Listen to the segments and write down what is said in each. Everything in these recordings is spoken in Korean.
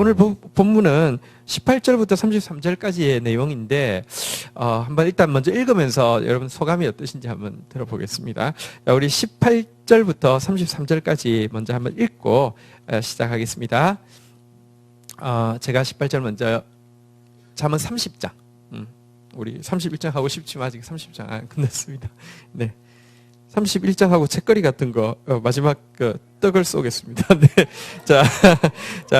오늘 본문은 18절부터 33절까지의 내용인데 한번 일단 먼저 읽으면서 여러분 소감이 어떠신지 한번 들어보겠습니다. 자, 우리 18절부터 33절까지 먼저 한번 읽고 시작하겠습니다. 제가 18절 먼저 잠언 30장 우리 31장 하고 싶지만 아직 30장 안 끝났습니다. 네. 31장하고 책거리 같은 거 마지막 그 떡을 쏘겠습니다. 네. 자,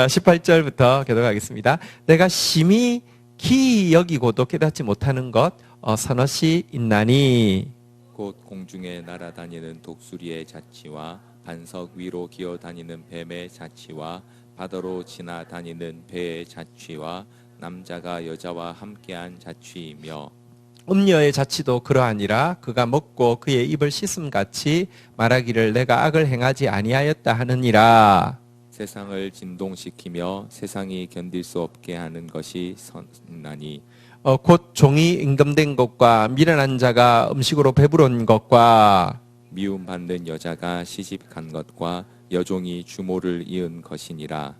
18절부터 교독하겠습니다. 내가 심히 기이 여기고도 깨닫지 못하는 것 서너시 있나니 곧 공중에 날아다니는 독수리의 자취와 반석 위로 기어다니는 뱀의 자취와 바다로 지나다니는 배의 자취와 남자가 여자와 함께한 자취이며 음녀의 자취도 그러하니라. 그가 먹고 그의 입을 씻음같이 말하기를 내가 악을 행하지 아니하였다 하느니라. 세상을 진동시키며 세상이 견딜 수 없게 하는 것이 선나니 곧 종이 임금된 것과 미련한 자가 음식으로 배부른 것과 미움받는 여자가 시집간 것과 여종이 주모를 이은 것이니라.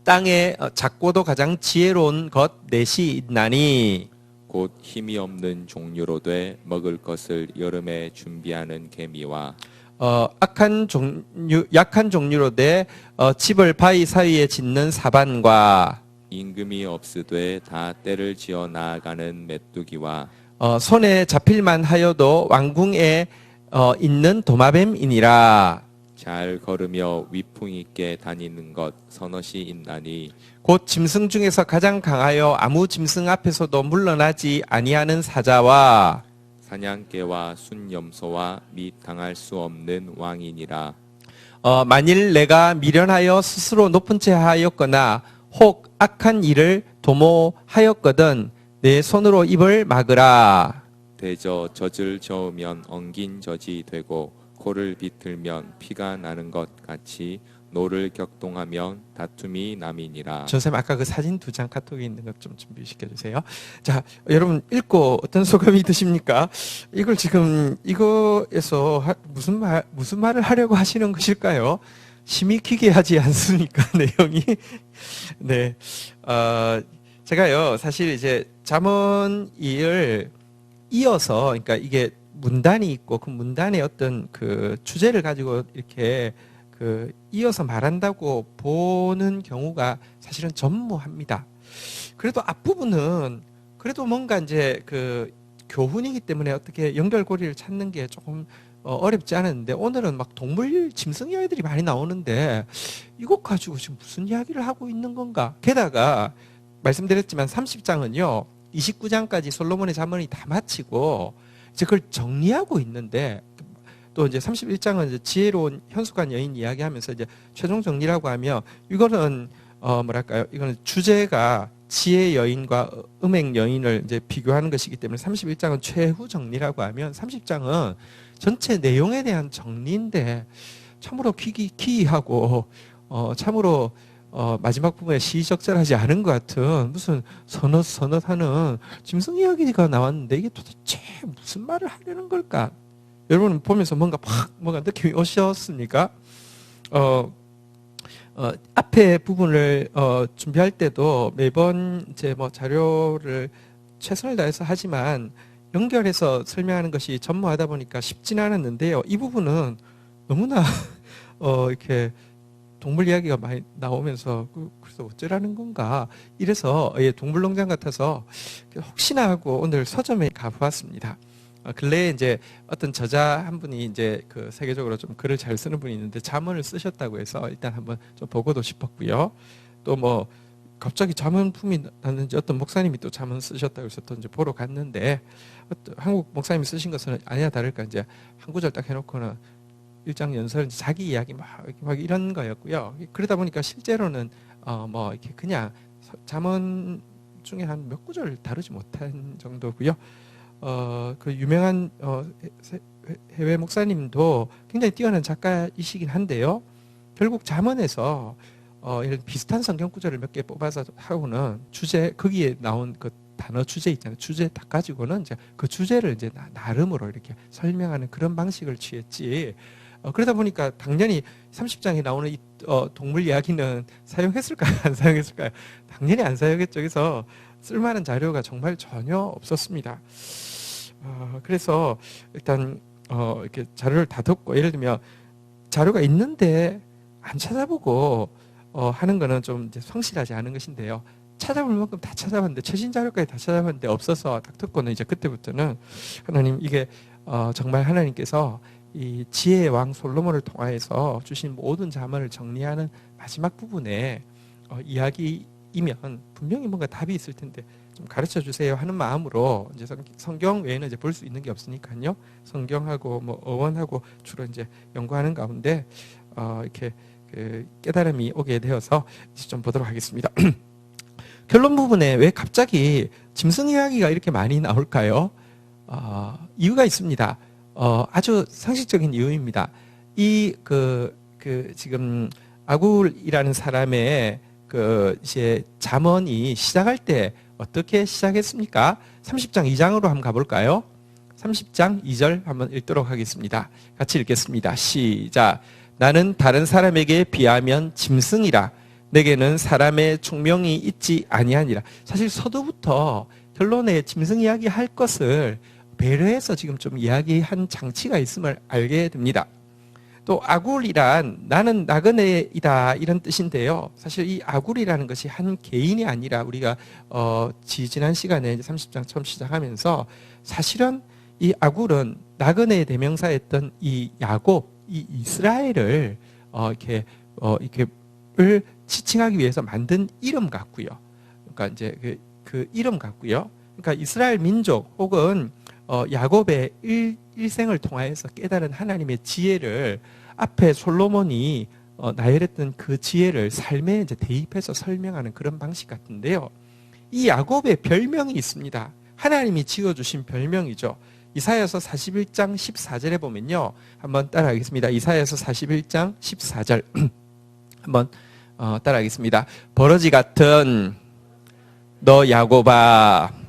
땅에 작고도 가장 지혜로운 것 넷이 있나니 곧 힘이 없는 종류로 돼 먹을 것을 여름에 준비하는 개미와 약한 종류로 돼 집을 바위 사이에 짓는 사반과 임금이 없으되 다 때를 지어 나아가는 메뚜기와 손에 잡힐만 하여도 왕궁에 있는 도마뱀이니라. 잘 걸으며 위풍 있게 다니는 것 서너시 있나니 곧 짐승 중에서 가장 강하여 아무 짐승 앞에서도 물러나지 아니하는 사자와 사냥개와 순염소와 및 당할 수 없는 왕이니라. 만일 내가 미련하여 스스로 높은 채 하였거나 혹 악한 일을 도모하였거든 내 손으로 입을 막으라. 대저 젖을 저으면 엉긴 젖이 되고 코를 비틀면 피가 나는 것 같이 노를 격동하면 다툼이 남이니라. 전쌤 아까 그 사진 2장 카톡에 있는 것 좀 준비시켜 주세요. 자, 여러분 읽고 어떤 소감이 드십니까? 이걸 지금 이거에서 무슨 말을 하려고 하시는 것일까요? 심히 기괴하지 않습니까? 내용이. 네. 제가요, 사실 이제 잠언 2을 이어서, 그러니까 이게 문단이 있고 그 문단의 어떤 그 주제를 가지고 이렇게 그 이어서 말한다고 보는 경우가 사실은 전무합니다. 그래도 앞부분은 그래도 뭔가 이제 그 교훈이기 때문에 어떻게 연결고리를 찾는 게 조금 어렵지 않았는데 오늘은 막 동물 짐승 이야기들이 많이 나오는데 이것 가지고 지금 무슨 이야기를 하고 있는 건가? 게다가 말씀드렸지만 30장은요 29장까지 솔로몬의 잠언이 다 마치고 이제 그걸 정리하고 있는데 또 이제 31장은 이제 지혜로운 현숙한 여인 이야기하면서 이제 최종 정리라고 하면 이거는 뭐랄까요? 이거는 주제가 지혜 여인과 음행 여인을 이제 비교하는 것이기 때문에 31장은 최후 정리라고 하면 30장은 전체 내용에 대한 정리인데 참으로 기이하고 참으로 마지막 부분에 시적절하지 않은 것 같은 무슨 서넛하는 짐승 이야기가 나왔는데 이게 도대체 무슨 말을 하려는 걸까? 여러분 보면서 뭔가 느낌이 오셨습니까? 앞에 부분을 준비할 때도 매번 이제 뭐 자료를 최선을 다해서 하지만 연결해서 설명하는 것이 전무하다 보니까 쉽진 않았는데요. 이 부분은 너무나 이렇게 동물 이야기가 많이 나오면서 그래서 어쩌라는 건가 이래서 동물농장 같아서 혹시나 하고 오늘 서점에 가보았습니다. 근래에 이제 어떤 저자 한 분이 이제 그 세계적으로 좀 글을 잘 쓰는 분이 있는데 잠언을 쓰셨다고 해서 일단 한번 좀 보고도 싶었고요. 또 뭐 갑자기 잠언품이 났는지 어떤 목사님이 또 잠언 쓰셨다고 해서 또 이제 보러 갔는데 한국 목사님이 쓰신 것은 아니나 다를까 이제 한 구절 딱 해놓고는 일장 연설 자기 이야기 막 이런 거였고요. 그러다 보니까 실제로는 뭐 이렇게 그냥 잠언 중에 한 몇 구절 다루지 못한 정도고요. 그 유명한 해외 목사님도 굉장히 뛰어난 작가이시긴 한데요. 결국 잠언에서 이런 비슷한 성경 구절을 몇 개 뽑아서 하고는 주제 거기에 나온 그 단어 주제 있잖아요. 주제 딱 가지고는 이제 그 주제를 이제 나름으로 이렇게 설명하는 그런 방식을 취했지. 그러다 보니까 당연히 30장에 나오는 이 동물 이야기는 사용했을까요? 안 사용했을까요? 당연히 안 사용했죠. 그래서 쓸만한 자료가 정말 전혀 없었습니다. 그래서 일단 이렇게 자료를 다듬고, 예를 들면 자료가 있는데 안 찾아보고 하는 거는 좀 이제 성실하지 않은 것인데요. 찾아볼 만큼 다 찾아봤는데, 최신 자료까지 다 찾아봤는데 없어서 닥터코는 이제 그때부터는 하나님, 이게 정말 하나님께서 이 지혜의 왕 솔로몬을 통하여서 주신 모든 자문을 정리하는 마지막 부분에 이야기이면 분명히 뭔가 답이 있을 텐데 좀 가르쳐 주세요 하는 마음으로, 이제 성경 외에는 이제 볼 수 있는 게 없으니까요. 성경하고 뭐 어원하고 주로 이제 연구하는 가운데 이렇게 그 깨달음이 오게 되어서 이제 좀 보도록 하겠습니다. 결론 부분에 왜 갑자기 짐승 이야기가 이렇게 많이 나올까요? 이유가 있습니다. 아주 상식적인 이유입니다. 지금 아굴이라는 사람의 이제 잠언이 시작할 때 어떻게 시작했습니까? 30장 2장으로 한번 가볼까요? 30장 2절 한번 읽도록 하겠습니다. 같이 읽겠습니다. 시작. 나는 다른 사람에게 비하면 짐승이라. 내게는 사람의 총명이 있지 아니하니라. 사실 서두부터 결론에 짐승 이야기 할 것을 배려해서 지금 좀 이야기한 장치가 있음을 알게 됩니다. 또 아굴이란 나는 나그네이다 이런 뜻인데요. 사실 이 아굴이라는 것이 한 개인이 아니라 우리가 지난 시간에 30장 처음 시작하면서 사실은 이 아굴은 나그네의 대명사였던 이 야곱, 이 이스라엘을 이렇게를 지칭하기 위해서 만든 이름 같고요. 그러니까 이제 그 이름 같고요. 그러니까 이스라엘 민족 혹은 야곱의 일생을 통하여서 깨달은 하나님의 지혜를 앞에 솔로몬이 나열했던 그 지혜를 삶에 이제 대입해서 설명하는 그런 방식 같은데요. 이 야곱의 별명이 있습니다. 하나님이 지어주신 별명이죠. 이사야서 41장 14절에 보면요. 한번 따라하겠습니다. 이사야서 41장 14절 한번 따라하겠습니다. 버러지 같은 너 야곱아.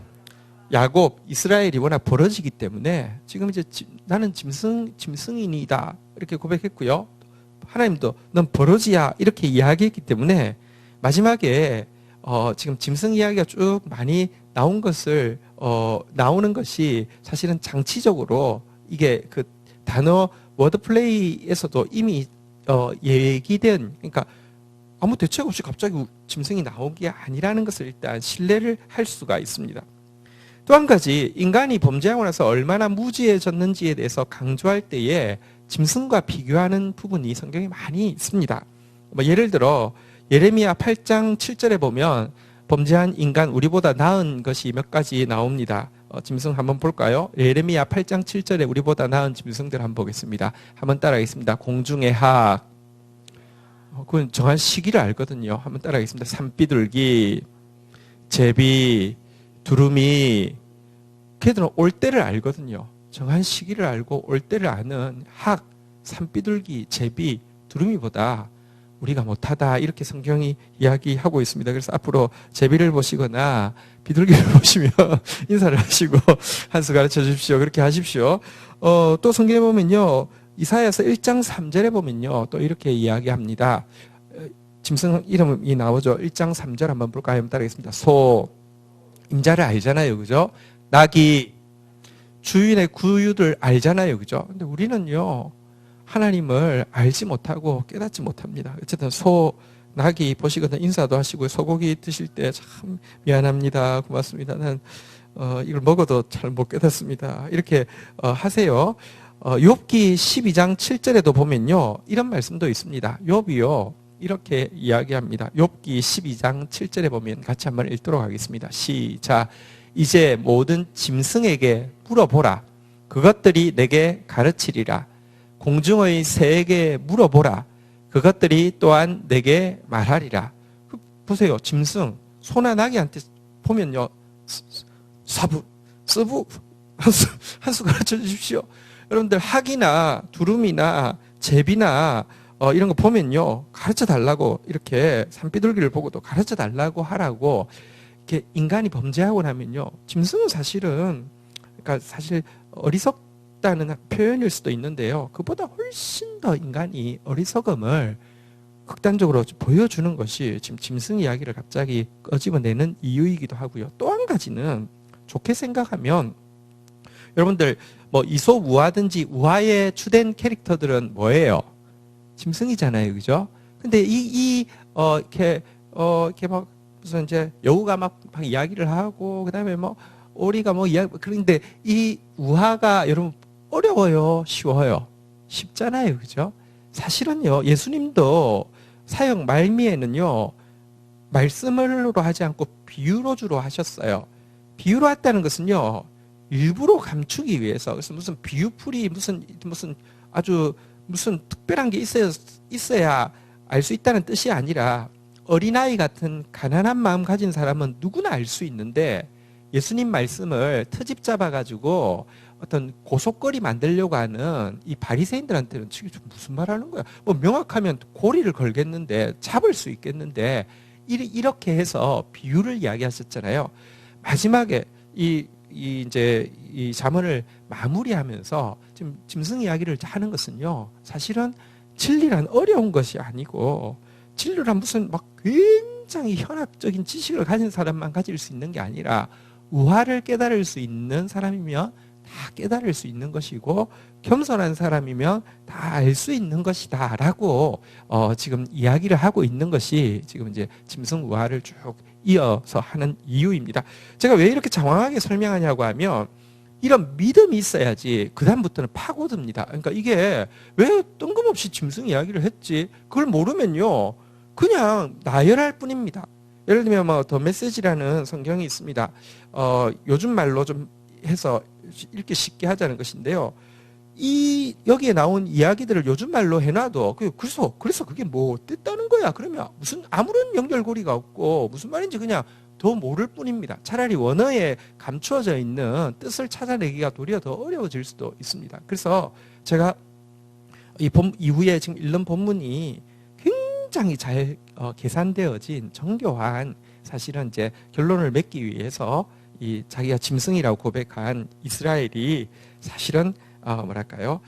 야곱, 이스라엘이 워낙 버러지기 때문에 지금 이제 나는 짐승인이다 이렇게 고백했고요. 하나님도 넌 버러지야 이렇게 이야기했기 때문에 마지막에 지금 짐승 이야기가 쭉 많이 나오는 것이 사실은 장치적으로 이게 그 단어 워드플레이에서도 이미 얘기된, 그러니까 아무 대책 없이 갑자기 짐승이 나온 게 아니라는 것을 일단 신뢰를 할 수가 있습니다. 또 한 가지, 인간이 범죄하고 나서 얼마나 무지해졌는지에 대해서 강조할 때에 짐승과 비교하는 부분이 성경에 많이 있습니다. 예를 들어 예레미야 8장 7절에 보면 범죄한 인간 우리보다 나은 것이 몇 가지 나옵니다. 짐승 한번 볼까요? 예레미야 8장 7절에 우리보다 나은 짐승들 한번 보겠습니다. 한번 따라하겠습니다. 공중의 학, 그건 정한 시기를 알거든요. 한번 따라하겠습니다. 산비둘기, 제비, 두루미, 걔들은 올 때를 알거든요. 정한 시기를 알고 올 때를 아는 학, 산비둘기, 제비, 두루미보다 우리가 못하다 이렇게 성경이 이야기하고 있습니다. 그래서 앞으로 제비를 보시거나 비둘기를 보시면 인사를 하시고 한 수 가르쳐 주십시오. 그렇게 하십시오. 또 성경에 보면요. 이사야서 1장 3절에 보면요. 또 이렇게 이야기합니다. 짐승 이름이 나오죠. 1장 3절 한번 볼까요? 한번 따라하겠습니다. 소, 임자를 알잖아요. 그죠? 나귀, 주인의 구유를 알잖아요. 그죠? 근데 우리는요. 하나님을 알지 못하고 깨닫지 못합니다. 어쨌든 소, 나귀 보시거나 인사도 하시고 소고기 드실 때 참 미안합니다. 고맙습니다. 난 이걸 먹어도 잘 못 깨닫습니다. 이렇게 하세요. 욥기 12장 7절에도 보면요. 이런 말씀도 있습니다. 욥이요. 이렇게 이야기합니다. 욥기 12장 7절에 보면 같이 한번 읽도록 하겠습니다. 시작. 이제 모든 짐승에게 물어보라. 그것들이 내게 가르치리라. 공중의 새에게 물어보라. 그것들이 또한 내게 말하리라. 보세요. 짐승, 소나 나귀한테 보면요. 사부, 쓰부, 한 수 가르쳐 주십시오. 여러분들 학이나 두루미나 제비나 이런 거 보면요. 가르쳐 달라고 이렇게 산비둘기를 보고도 가르쳐 달라고 하라고 이렇게 인간이 범죄하고 나면요. 짐승은 사실은 그러니까 사실 어리석다 쉽다는 표현일 수도 있는데요. 그보다 훨씬 더 인간이 어리석음을 극단적으로 보여주는 것이 지금 짐승 이야기를 갑자기 꺼집어내는 이유이기도 하고요. 또 한 가지는 좋게 생각하면 여러분들 뭐 이솝 우화든지 우화의 주된 캐릭터들은 뭐예요? 짐승이잖아요, 그죠? 근데 이렇게 막 무슨 이제 여우가 막 이야기를 하고 그다음에 뭐 오리가 뭐 이야기 그런데 이 우화가 여러분 어려워요, 쉬워요? 쉽잖아요, 그죠? 사실은요, 예수님도 사역 말미에는요, 말씀으로 하지 않고 비유로 주로 하셨어요. 비유로 했다는 것은요, 일부러 감추기 위해서. 그래서 무슨 비유풀이 무슨 아주 무슨 특별한 게 있어야 알 수 있다는 뜻이 아니라 어린아이 같은 가난한 마음 가진 사람은 누구나 알 수 있는데 예수님 말씀을 트집 잡아가지고 어떤 고속거리 만들려고 하는 이 바리새인들한테는 지금 무슨 말 하는 거야? 뭐 명확하면 고리를 걸겠는데 잡을 수 있겠는데 이렇게 해서 비유를 이야기하셨잖아요. 마지막에 이제 이 잠언을 마무리하면서 지금 짐승 이야기를 하는 것은요. 사실은 진리란 어려운 것이 아니고 진리란 무슨 막 굉장히 현학적인 지식을 가진 사람만 가질 수 있는 게 아니라 우화를 깨달을 수 있는 사람이면 다 깨달을 수 있는 것이고 겸손한 사람이면 다 알 수 있는 것이다라고 지금 이야기를 하고 있는 것이 지금 이제 짐승 우화를 쭉 이어서 하는 이유입니다. 제가 왜 이렇게 장황하게 설명하냐고 하면 이런 믿음이 있어야지 그 다음부터는 파고듭니다. 그러니까 이게 왜 뜬금없이 짐승 이야기를 했지? 그걸 모르면요 그냥 나열할 뿐입니다. 예를 들면 뭐 더 메시지라는 성경이 있습니다. 요즘 말로 좀 해서 읽기 쉽게 하자는 것인데요. 여기에 나온 이야기들을 요즘 말로 해놔도 그래서 그게 뭐 뜻다는 거야? 그러면 무슨 아무런 연결고리가 없고 무슨 말인지 그냥 더 모를 뿐입니다. 차라리 원어에 감추어져 있는 뜻을 찾아내기가 도리어 더 어려워질 수도 있습니다. 그래서 제가 이후에 지금 읽는 본문이 굉장히 잘 계산되어진 정교한 사실은 이제 결론을 맺기 위해서 자기가 짐승이라고 고백한 이스라엘이 사실은 뭐랄까요?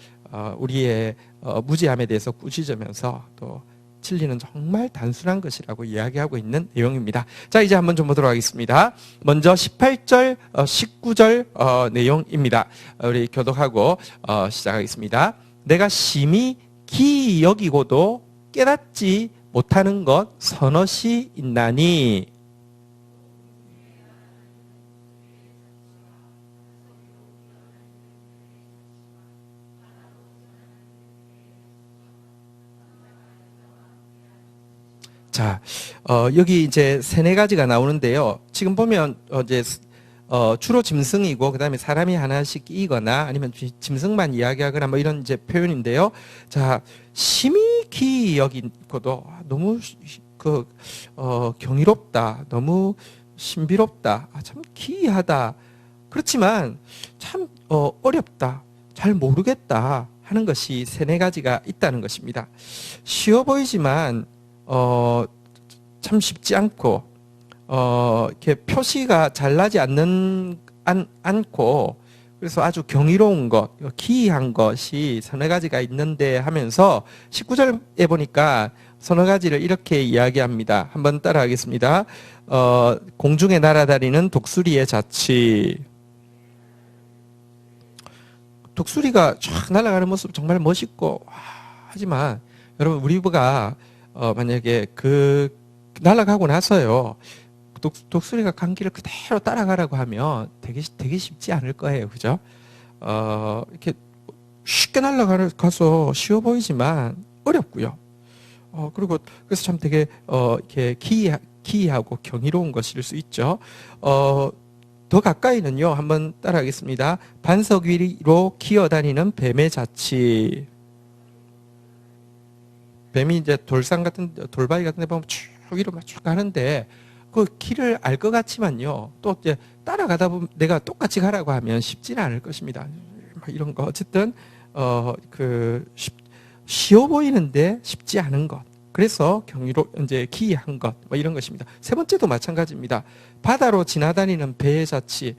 우리의 무지함에 대해서 꾸짖으면서 또 진리는 정말 단순한 것이라고 이야기하고 있는 내용입니다. 자, 이제 한번 좀 보도록 하겠습니다. 먼저 18절, 19절 내용입니다. 우리 교독하고 시작하겠습니다. 내가 심히 기이 여기고도 깨닫지 못하는 것 서너시 있나니 자, 여기 이제 세네 가지가 나오는데요. 지금 보면 이제 주로 짐승이고 그다음에 사람이 하나씩 끼거나 아니면 짐승만 이야기하거나 뭐 이런 이제 표현인데요. 자, 심히 기이 여기고도 너무 경이롭다, 너무 신비롭다, 참 기이하다. 그렇지만 참 어렵다, 잘 모르겠다 하는 것이 세네 가지가 있다는 것입니다. 쉬워 보이지만 참 쉽지 않고 이렇게 표시가 잘 나지 않고 그래서 아주 경이로운 것, 기이한 것이 서너 가지가 있는데 하면서 19절에 보니까 서너 가지를 이렇게 이야기합니다. 한번 따라하겠습니다. 공중에 날아다니는 독수리의 자치. 독수리가 쫙 날아가는 모습 정말 멋있고 하지만 여러분 우리 부가 만약에 날아가고 나서요 독수리가 간 길을 그대로 따라가라고 하면 되게 쉽지 않을 거예요, 그죠? 이렇게 쉽게 날아가서 쉬워 보이지만 어렵고요. 그래서 참 되게 이렇게 기이하고 경이로운 것일 수 있죠. 더 가까이는요, 한번 따라하겠습니다. 반석 위로 기어다니는 뱀의 자치. 뱀이 이제 돌바위 같은 데 보면 쭉 위로 쭉 가는데 그 길을 알 것 같지만요. 또 이제 따라가다 보면 내가 똑같이 가라고 하면 쉽지는 않을 것입니다. 막 이런 거. 어쨌든, 쉬워 보이는데 쉽지 않은 것. 그래서 이제 기이한 것. 뭐 이런 것입니다. 세 번째도 마찬가지입니다. 바다로 지나다니는 배의 자치.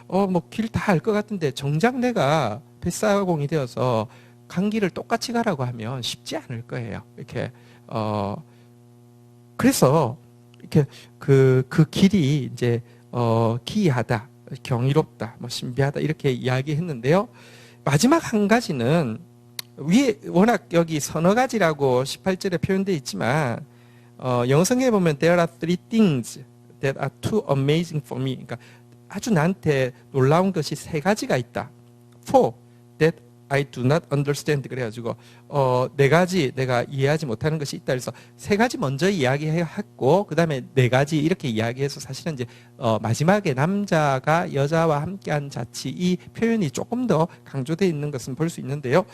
뭐 길 다 알 것 같은데 정작 내가 뱃사공이 되어서 감기를 똑같이 가라고 하면 쉽지 않을 거예요. 이렇게 그래서 이렇게 그 길이 이제 기이하다, 경이롭다, 뭐 신비하다 이렇게 이야기했는데요. 마지막 한 가지는 위에 워낙 여기 서너 가지라고 18절에 표현되어 있지만 영어 성경에 보면 there are three things that are too amazing for me. 그러니까 아주 나한테 놀라운 것이 세 가지가 있다. Four that I do not understand. 그래가지고 네 가지 내가 이해하지 못하는 것이 있다. 그래서 세 가지 먼저 이야기했고 그 다음에 네 가지 이렇게 이야기해서 사실은 이제 마지막에 남자가 여자와 함께한 자치 이 표현이 조금 더 강조되어 있는 것은 볼 수 있는데요.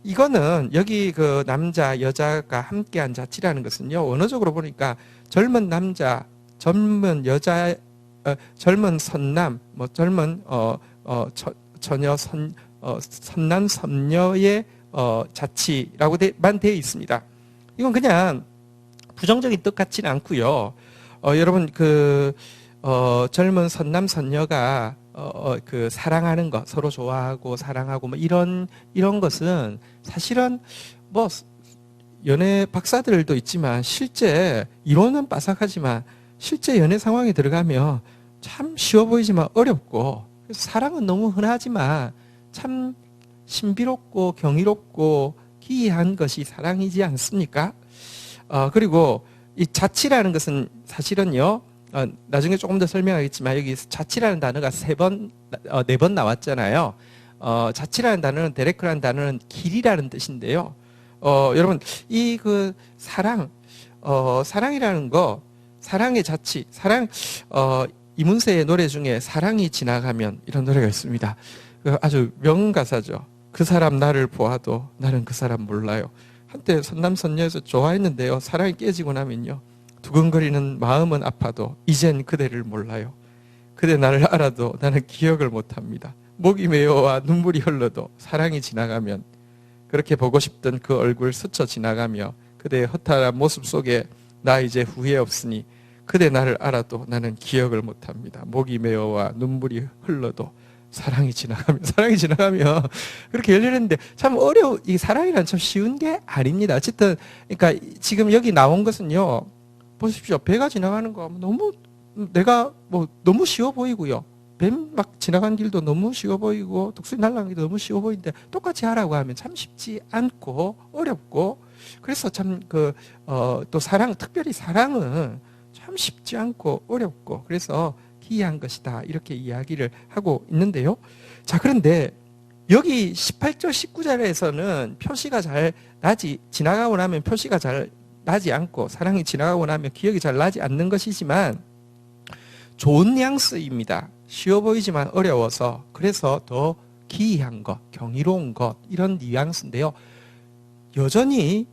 이거는 여기 그 남자 여자가 함께한 자치라는 것은요 원어적으로 보니까 젊은 남자, 젊은 여자, 젊은 선남, 뭐 젊은 처녀 선남 선녀의 자치라고만 되어 있습니다. 이건 그냥 부정적인 뜻 같지는 않고요. 여러분 그 젊은 선남 선녀가 그 사랑하는 것, 서로 좋아하고 사랑하고 뭐 이런 것은 사실은 뭐 연애 박사들도 있지만 실제 이론은 빠삭하지만 실제 연애 상황에 들어가면 참 쉬워 보이지만 어렵고 그래서 사랑은 너무 흔하지만 참 신비롭고 경이롭고 기이한 것이 사랑이지 않습니까? 그리고 이 자치라는 것은 사실은요, 나중에 조금 더 설명하겠지만 여기 자치라는 단어가 네 번 나왔잖아요. 자치라는 단어는 데레크라는 단어는 길이라는 뜻인데요. 여러분 이 그 사랑이라는 거, 사랑의 자치, 이문세의 노래 중에 사랑이 지나가면 이런 노래가 있습니다. 아주 명가사죠. 그 사람 나를 보아도 나는 그 사람 몰라요. 한때 선남선녀에서 좋아했는데요. 사랑이 깨지고 나면요. 두근거리는 마음은 아파도 이젠 그대를 몰라요. 그대 나를 알아도 나는 기억을 못합니다. 목이 메어와 눈물이 흘러도 사랑이 지나가면 그렇게 보고 싶던 그 얼굴 스쳐 지나가며 그대의 허탈한 모습 속에 나 이제 후회 없으니 그대 나를 알아도 나는 기억을 못합니다. 목이 메어와 눈물이 흘러도 사랑이 지나가면 그렇게 열렸는데 참 이 사랑이란 참 쉬운 게 아닙니다. 어쨌든 그러니까 지금 여기 나온 것은요. 보십시오. 배가 지나가는 거 너무 내가 뭐 너무 쉬워 보이고요. 뱀 막 지나간 길도 너무 쉬워 보이고 독수리 날아가는 길도 너무 쉬워 보이는데 똑같이 하라고 하면 참 쉽지 않고 어렵고 그래서 참 또 특별히 사랑은 참 쉽지 않고 어렵고 그래서 기이한 것이다 이렇게 이야기를 하고 있는데요. 자 그런데 여기 18절 19절에서는 표시가 잘 지나가고 나면 표시가 잘 나지 않고 사랑이 지나가고 나면 기억이 잘 나지 않는 것이지만 좋은 뉘앙스입니다. 쉬워 보이지만 어려워서 그래서 더 기이한 것, 경이로운 것 이런 뉘앙스인데요. 여전히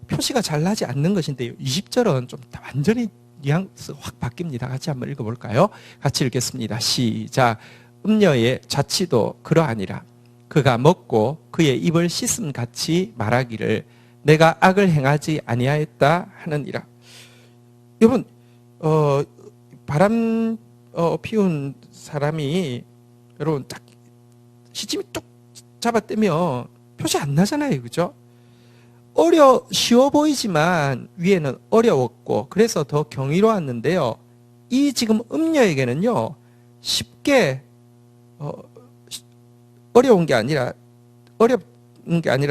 표시가 잘 나지 않는 것인데요. 20절은 좀 완전히 뉘앙스 확 바뀝니다. 같이 한번 읽어볼까요? 같이 읽겠습니다. 시작. 음녀의 자치도 그러하니라. 그가 먹고 그의 입을 씻음 같이 말하기를 내가 악을 행하지 아니하였다 하느니라. 여러분 바람 피운 사람이 여러분 딱 시침이 뚝 잡아떼면 표시 안 나잖아요. 그죠? 쉬워 보이지만 위에는 어려웠고 그래서 더 경이로웠는데요. 이 지금 음녀에게는요. 쉽게 어려운 게 아니라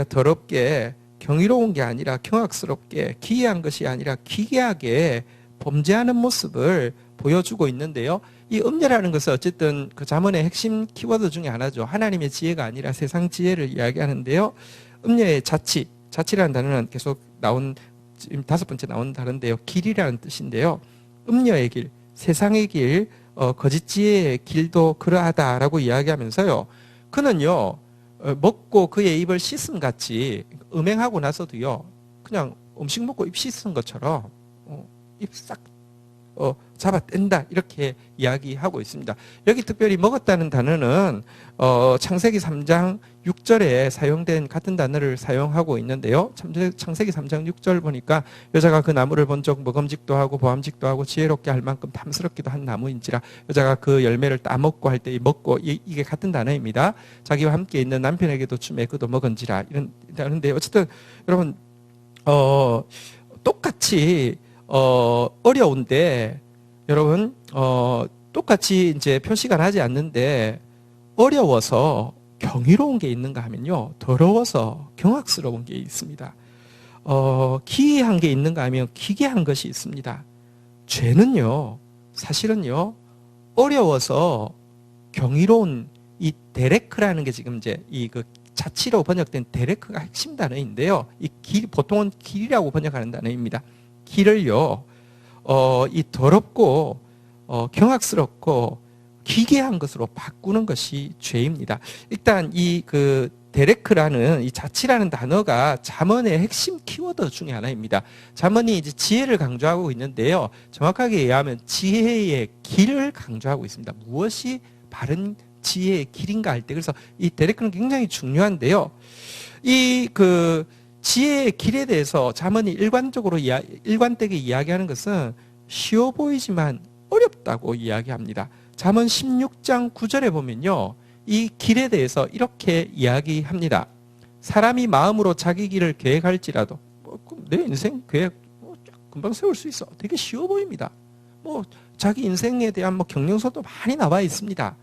더럽게 경이로운 게 아니라 경악스럽게 기이한 것이 아니라 기괴하게 범죄하는 모습을 보여주고 있는데요. 이 음녀라는 것은 어쨌든 그 잠언의 핵심 키워드 중에 하나죠. 하나님의 지혜가 아니라 세상 지혜를 이야기하는데요. 음녀의 자치라는 단어는 계속 지금 5번째 나온 단어인데요. 길이라는 뜻인데요. 음녀의 길, 세상의 길, 거짓 지혜의 길도 그러하다라고 이야기하면서요. 그는요. 먹고 그의 입을 씻음 같이 음행하고 나서도요. 그냥 음식 먹고 입 씻은 것처럼 입 싹 잡아뗀다 이렇게 이야기하고 있습니다. 여기 특별히 먹었다는 단어는 창세기 3장 6절에 사용된 같은 단어를 사용하고 있는데요. 창세기 3장 6절 보니까 여자가 그 나무를 본 적 먹음직도 하고 보암직도 하고 지혜롭게 할 만큼 탐스럽기도 한 나무인지라 여자가 그 열매를 따먹고 할 때 먹고 이게 같은 단어입니다. 자기와 함께 있는 남편에게도 주매 그도 먹은지라 이런데 어쨌든 여러분 똑같이 어려운데 여러분 똑같이 이제 표시가 나지 않는데 어려워서 경이로운 게 있는가 하면요 더러워서 경악스러운 게 있습니다. 기이한 게 있는가 하면 기괴한 것이 있습니다. 죄는요 사실은요 어려워서 경이로운 이 데레크라는 게 지금 이제 그 자치로 번역된 데레크가 핵심 단어인데요. 보통은 길이라고 번역하는 단어입니다. 길을요, 이 더럽고, 경악스럽고, 기괴한 것으로 바꾸는 것이 죄입니다. 일단 데레크라는 이 자치라는 단어가 잠언의 핵심 키워드 중에 하나입니다. 잠언이 이제 지혜를 강조하고 있는데요. 정확하게 얘기하면 지혜의 길을 강조하고 있습니다. 무엇이 바른 지혜의 길인가 할 때 그래서 이 데레크는 굉장히 중요한데요. 지혜의 길에 대해서 잠언이 일관되게 이야기하는 것은 쉬워 보이지만 어렵다고 이야기합니다. 잠언 16장 9절에 보면요. 이 길에 대해서 이렇게 이야기합니다. 사람이 마음으로 자기 길을 계획할지라도 내 인생 계획 금방 세울 수 있어. 되게 쉬워 보입니다. 자기 인생에 대한 경영서도 많이 나와 있습니다.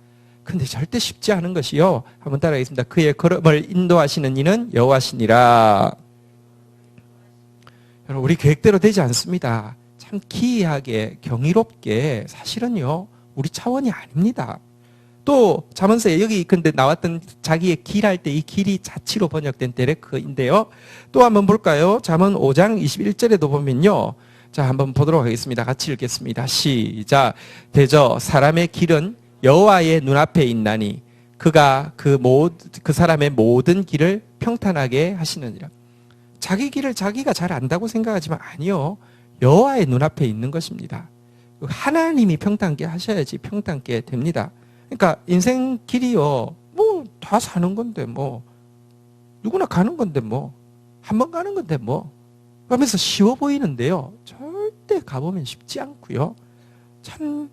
근데 절대 쉽지 않은 것이요. 한번 따라하겠습니다. 그의 걸음을 인도하시는 이는 여호와시니라. 여러분 우리 계획대로 되지 않습니다. 참 기이하게 경이롭게 사실은요 우리 차원이 아닙니다. 또 잠언서에 여기 근데 나왔던 자기의 길 할 때 이 길이 자치로 번역된 데레크인데요. 또 한번 볼까요? 잠언 5장 21절에도 보면요. 자 한번 보도록 하겠습니다. 같이 읽겠습니다. 시작. 대저 사람의 길은 여호와의 눈앞에 있나니 그가 그 사람의 모든 길을 평탄하게 하시느니라. 자기 길을 자기가 잘 안다고 생각하지만 아니요. 여호와의 눈앞에 있는 것입니다. 하나님이 평탄하게 하셔야지 평탄하게 됩니다. 그러니까 인생 길이요. 다 사는 건데 누구나 가는 건데 한 번 가는 건데 그러면서 쉬워 보이는데요. 절대 가보면 쉽지 않고요. 참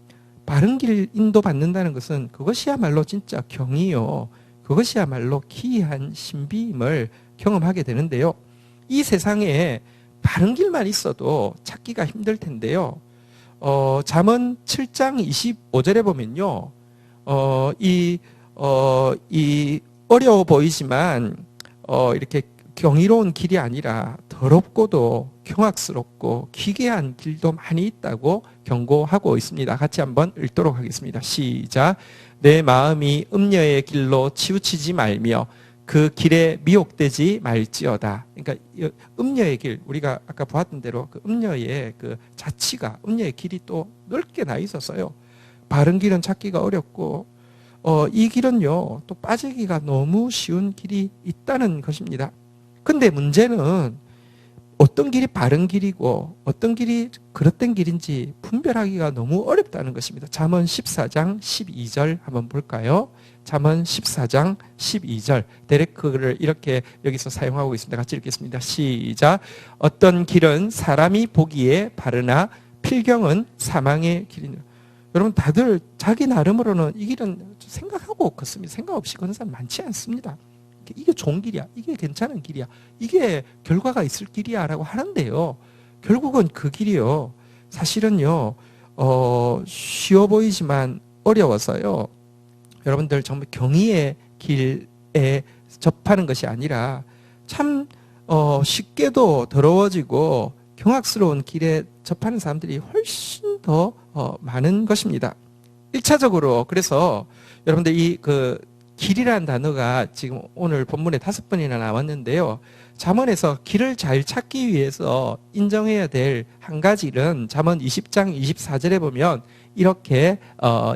바른 길 인도받는다는 것은 그것이야말로 진짜 경이요. 그것이야말로 기이한 신비임을 경험하게 되는데요. 이 세상에 바른 길만 있어도 찾기가 힘들 텐데요. 잠언 7장 25절에 보면요. 이 어려워 보이지만 이렇게 경이로운 길이 아니라 더럽고도 경악스럽고 기괴한 길도 많이 있다고 경고하고 있습니다. 같이 한번 읽도록 하겠습니다. 시작. 내 마음이 음녀의 길로 치우치지 말며 그 길에 미혹되지 말지어다. 그러니까 음녀의 길, 우리가 아까 보았던 대로 그 음녀의 그 자치가 음녀의 길이 또 넓게 나 있어서요. 바른 길은 찾기가 어렵고 이 길은요 또 빠지기가 너무 쉬운 길이 있다는 것입니다. 근데 문제는 어떤 길이 바른 길이고 어떤 길이 그릇된 길인지 분별하기가 너무 어렵다는 것입니다. 잠언 14장 12절 한번 볼까요? 잠언 14장 12절 데레크를 이렇게 여기서 사용하고 있습니다. 같이 읽겠습니다. 시작. 어떤 길은 사람이 보기에 바르나 필경은 사망의 길이니라. 여러분 다들 자기 나름으로는 이 길은 생각하고 걷습니다. 생각 없이 걷는 사람 많지 않습니다. 이게 좋은 길이야. 이게 괜찮은 길이야. 이게 결과가 있을 길이야 라고 하는데요. 결국은 그 길이요. 사실은요. 쉬워 보이지만 어려워서요. 여러분들 정말 경의의 길에 접하는 것이 아니라 참 쉽게도 더러워지고 경악스러운 길에 접하는 사람들이 훨씬 더 많은 것입니다. 1차적으로 그래서 여러분들 길이라는 단어가 지금 오늘 본문에 5번이나 나왔는데요. 잠언에서 길을 잘 찾기 위해서 인정해야 될 한 가지는 잠언 20장 24절에 보면 이렇게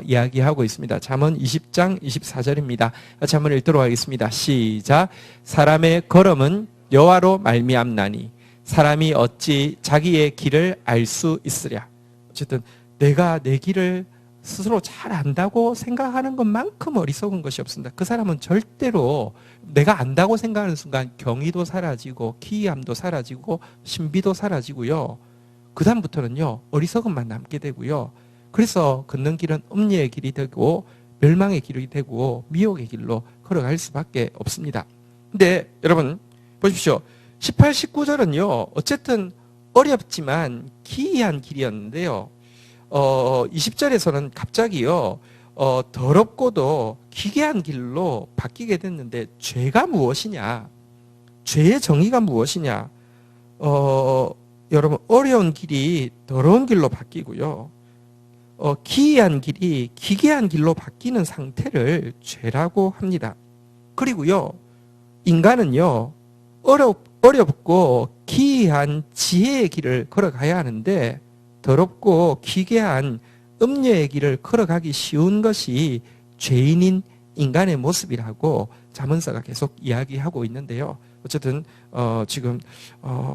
이야기하고 있습니다. 잠언 20장 24절입니다. 잠언을 읽도록 하겠습니다. 시작. 사람의 걸음은 여호와로 말미암나니 사람이 어찌 자기의 길을 알 수 있으랴. 어쨌든 내가 내 길을 스스로 잘 안다고 생각하는 것만큼 어리석은 것이 없습니다. 그 사람은 절대로 내가 안다고 생각하는 순간 경의도 사라지고 기이함도 사라지고 신비도 사라지고요. 그 다음부터는요, 어리석음만 남게 되고요. 그래서 걷는 길은 음녀의 길이 되고 멸망의 길이 되고 미혹의 길로 걸어갈 수밖에 없습니다. 근데 여러분 보십시오. 18, 19절은요. 어쨌든 어렵지만 기이한 길이었는데요. 20절에서는 갑자기요. 더럽고도 기괴한 길로 바뀌게 됐는데 죄가 무엇이냐? 죄의 정의가 무엇이냐? 여러분 어려운 길이 더러운 길로 바뀌고요. 기이한 길이 기괴한 길로 바뀌는 상태를 죄라고 합니다. 그리고요. 인간은요. 어렵고 기이한 지혜의 길을 걸어가야 하는데 더럽고 기괴한 음녀의 길을 걸어가기 쉬운 것이 죄인인 인간의 모습이라고 잠언서가 계속 이야기하고 있는데요. 어쨌든 지금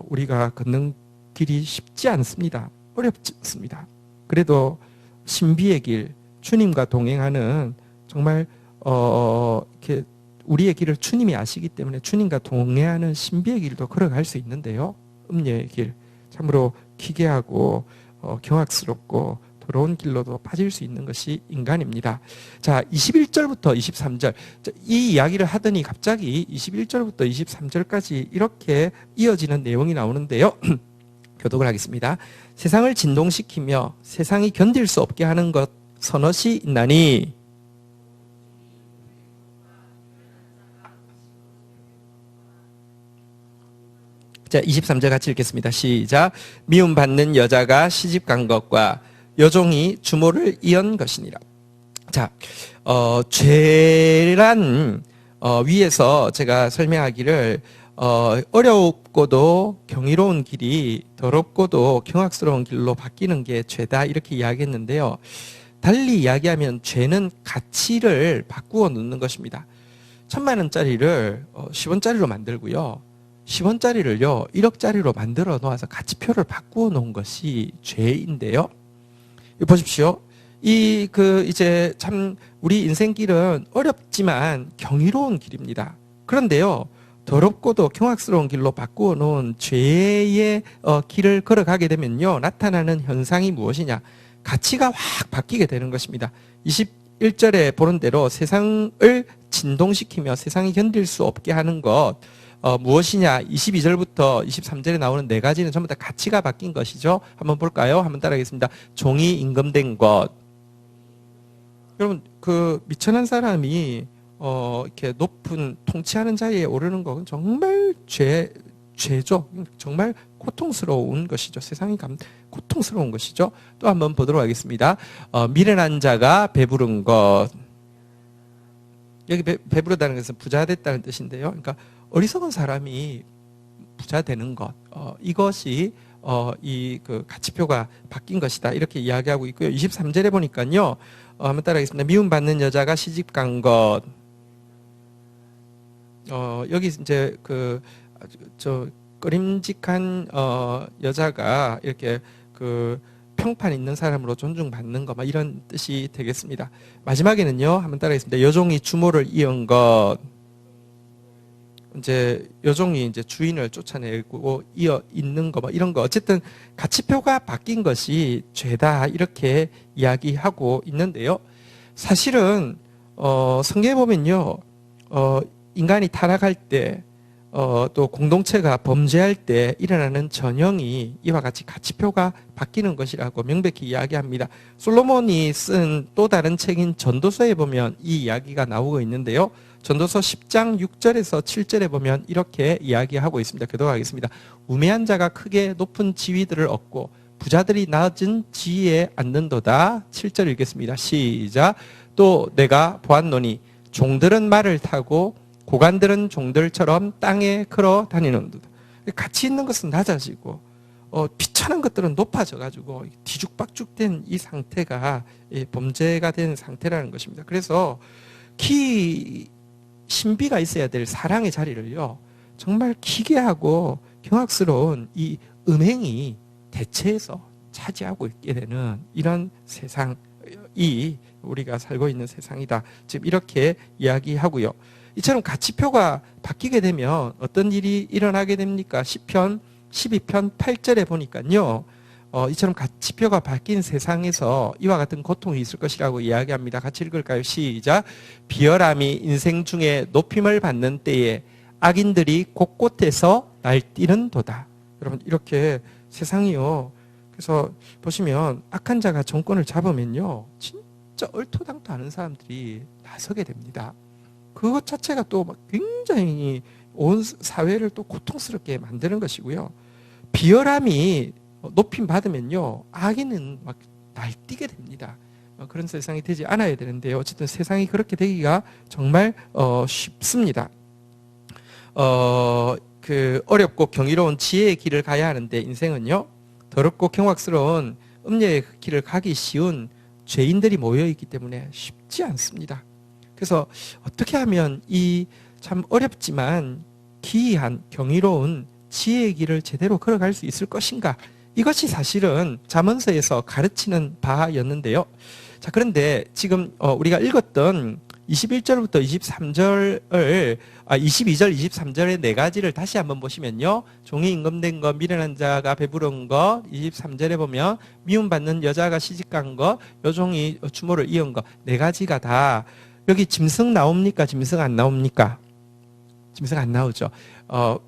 우리가 걷는 길이 쉽지 않습니다. 어렵습니다. 그래도 신비의 길, 주님과 동행하는 정말 이렇게 우리의 길을 주님이 아시기 때문에 주님과 동행하는 신비의 길도 걸어갈 수 있는데요. 음녀의 길, 참으로 기괴하고 경악스럽고 더러운 길로도 빠질 수 있는 것이 인간입니다. 자, 21절부터 23절. 이 이야기를 하더니 갑자기 21절부터 23절까지 이렇게 이어지는 내용이 나오는데요. 교독을 하겠습니다. 세상을 진동시키며 세상이 견딜 수 없게 하는 것 서너시 있나니 자, 23절 같이 읽겠습니다. 시작. 미움받는 여자가 시집간 것과 여종이 주모를 이은 것이니라. 자, 죄란 위에서 제가 설명하기를 어렵고도 경이로운 길이 더럽고도 경악스러운 길로 바뀌는 게 죄다 이렇게 이야기했는데요. 달리 이야기하면 죄는 가치를 바꾸어 놓는 것입니다. 1,000만 원짜리를 10원짜리로 만들고요. 10원짜리를요 1억짜리로 만들어 놓아서 가치표를 바꾸어 놓은 것이 죄인데요. 보십시오. 이제 참 우리 인생길은 어렵지만 경이로운 길입니다. 그런데요, 더럽고도 경악스러운 길로 바꾸어 놓은 죄의 길을 걸어가게 되면요, 나타나는 현상이 무엇이냐? 가치가 확 바뀌게 되는 것입니다. 21절에 보는 대로 세상을 진동시키며 세상이 견딜 수 없게 하는 것, 무엇이냐? 22절부터 23절에 나오는 네 가지는 전부 다 가치가 바뀐 것이죠. 한번 볼까요? 한번 따라하겠습니다. 종이 임금된 것. 여러분, 그 미천한 사람이 이렇게 높은 통치하는 자리에 오르는 것은 정말 죄죠. 정말 고통스러운 것이죠. 세상이 고통스러운 것이죠. 또 한번 보도록 하겠습니다. 미련한 자가 배부른 것. 여기 배부르다는 것은 부자 됐다는 뜻인데요. 그러니까 어리석은 사람이 부자 되는 것, 이것이 이 그 가치표가 바뀐 것이다 이렇게 이야기하고 있고요. 23절에 보니까요, 한번 따라하겠습니다. 미움받는 여자가 시집간 것. 여기 이제 저 꺼림직한 여자가 이렇게 그 평판 있는 사람으로 존중받는 것, 막 이런 뜻이 되겠습니다. 마지막에는요, 한번 따라하겠습니다. 여종이 주모를 이은 것. 이제 여종이 이제 주인을 쫓아내고 있는 거, 뭐 이런 거, 어쨌든 가치표가 바뀐 것이 죄다 이렇게 이야기하고 있는데요. 사실은 성경에 보면요, 인간이 타락할 때, 또 공동체가 범죄할 때 일어나는 전형이 이와 같이 가치표가 바뀌는 것이라고 명백히 이야기합니다. 솔로몬이 쓴 또 다른 책인 전도서에 보면 이 이야기가 나오고 있는데요. 전도서 10장 6절에서 7절에 보면 이렇게 이야기하고 있습니다. 교독하겠습니다. 우매한 자가 크게 높은 지위들을 얻고 부자들이 낮은 지위에 앉는도다. 7절 읽겠습니다. 시작. 또 내가 보았노니 종들은 말을 타고 고관들은 종들처럼 땅에 걸어 다니는도다. 가치 있는 것은 낮아지고 비천한 것들은 높아져가지고 뒤죽박죽된 이 상태가 범죄가 된 상태라는 것입니다. 그래서 신비가 있어야 될 사랑의 자리를요, 정말 기괴하고 경악스러운 이 음행이 대체해서 차지하고 있게 되는 이런 세상이 우리가 살고 있는 세상이다. 지금 이렇게 이야기하고요. 이처럼 가치표가 바뀌게 되면 어떤 일이 일어나게 됩니까? 시편 12편 8절에 보니까요. 이처럼 가치표가 바뀐 세상에서 이와 같은 고통이 있을 것이라고 이야기합니다. 같이 읽을까요? 시작. 비열함이 인생 중에 높임을 받는 때에 악인들이 곳곳에서 날뛰는 도다. 여러분 이렇게 세상이요. 그래서 보시면 악한 자가 정권을 잡으면요. 진짜 얼토당토 하는 사람들이 나서게 됩니다. 그것 자체가 또 굉장히 온 사회를 또 고통스럽게 만드는 것이고요. 비열함이 높임 받으면요, 악인은 막 날뛰게 됩니다. 그런 세상이 되지 않아야 되는데요. 어쨌든 세상이 그렇게 되기가 정말 쉽습니다. 어렵고 경이로운 지혜의 길을 가야 하는데 인생은요, 더럽고 경악스러운 음녀의 길을 가기 쉬운 죄인들이 모여 있기 때문에 쉽지 않습니다. 그래서 어떻게 하면 이 참 어렵지만 기이한 경이로운 지혜의 길을 제대로 걸어갈 수 있을 것인가? 이것이 사실은 잠언서에서 가르치는 바였는데요. 자, 그런데 지금 우리가 읽었던 21절부터 22절, 23절의 네 가지를 다시 한번 보시면요. 종이 임금된 것, 미련한 자가 배부른 것, 23절에 보면 미움받는 여자가 시집간 것, 여종이 추모를 이은 것, 네 가지가 다 여기 짐승 나옵니까? 짐승 안 나옵니까? 짐승 안 나오죠.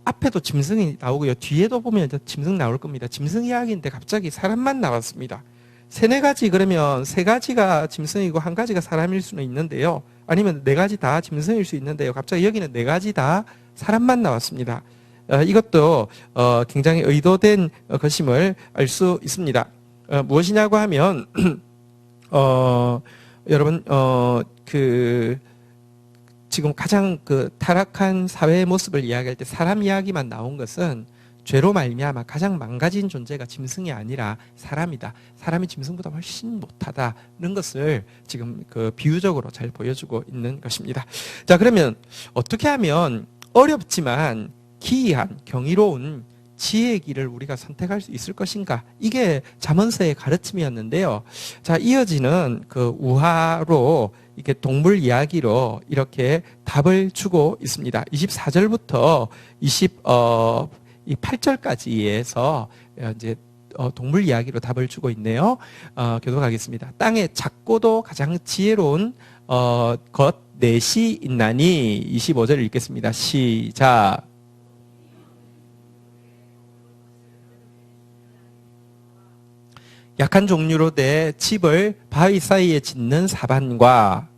앞에도 짐승이 나오고요. 뒤에도 보면 짐승 나올 겁니다. 짐승 이야기인데 갑자기 사람만 나왔습니다. 세네 가지 그러면 세 가지가 짐승이고 한 가지가 사람일 수는 있는데요. 아니면 네 가지 다 짐승일 수 있는데요. 갑자기 여기는 네 가지 다 사람만 나왔습니다. 이것도 굉장히 의도된 것임을 알 수 있습니다. 무엇이냐고 하면 여러분 지금 가장 타락한 사회의 모습을 이야기할 때 사람 이야기만 나온 것은 죄로 말미암아 가장 망가진 존재가 짐승이 아니라 사람이다. 사람이 짐승보다 훨씬 못하다는 것을 지금 비유적으로 잘 보여주고 있는 것입니다. 자, 그러면 어떻게 하면 어렵지만 기이한 경이로운 지혜의 길을 우리가 선택할 수 있을 것인가? 이게 잠언서의 가르침이었는데요. 자, 이어지는 우화로 이렇게 동물 이야기로 이렇게 답을 주고 있습니다. 24절부터 28절까지에서 이제 동물 이야기로 답을 주고 있네요. 교독하겠습니다. 땅에 작고도 가장 지혜로운 것 넷이 있나니 25절 읽겠습니다. 시작. 약한 종류로 돼 집을 바위 사이에 짓는 사반과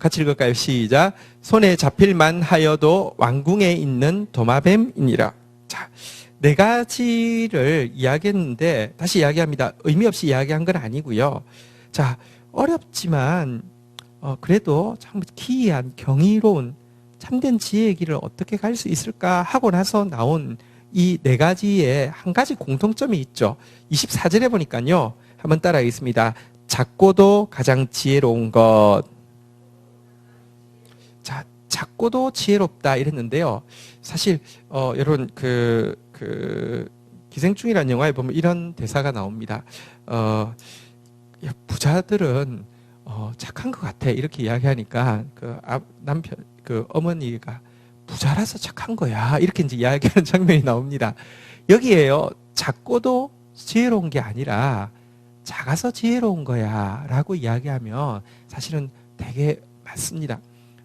같이 읽을까요? 시작. 손에 잡힐만 하여도 왕궁에 있는 도마뱀이니라. 자, 네 가지를 이야기했는데 다시 이야기합니다. 의미 없이 이야기한 건 아니고요. 자, 어렵지만 그래도 참 기이한 경이로운 참된 지혜의 길을 어떻게 갈 수 있을까 하고 나서 나온 이 네 가지에 한 가지 공통점이 있죠. 24절에 보니까요. 한번 따라하겠습니다. 작고도 가장 지혜로운 것. 자, 작고도 지혜롭다 이랬는데요. 사실 여러분 기생충이라는 영화에 보면 이런 대사가 나옵니다. 부자들은 착한 것 같아 이렇게 이야기하니까 남편 어머니가 부자라서 착한 거야 이렇게 이제 이야기하는 장면이 나옵니다. 여기에요. 작고도 지혜로운 게 아니라 작아서 지혜로운 거야 라고 이야기하면 사실은 되게 맞습니다.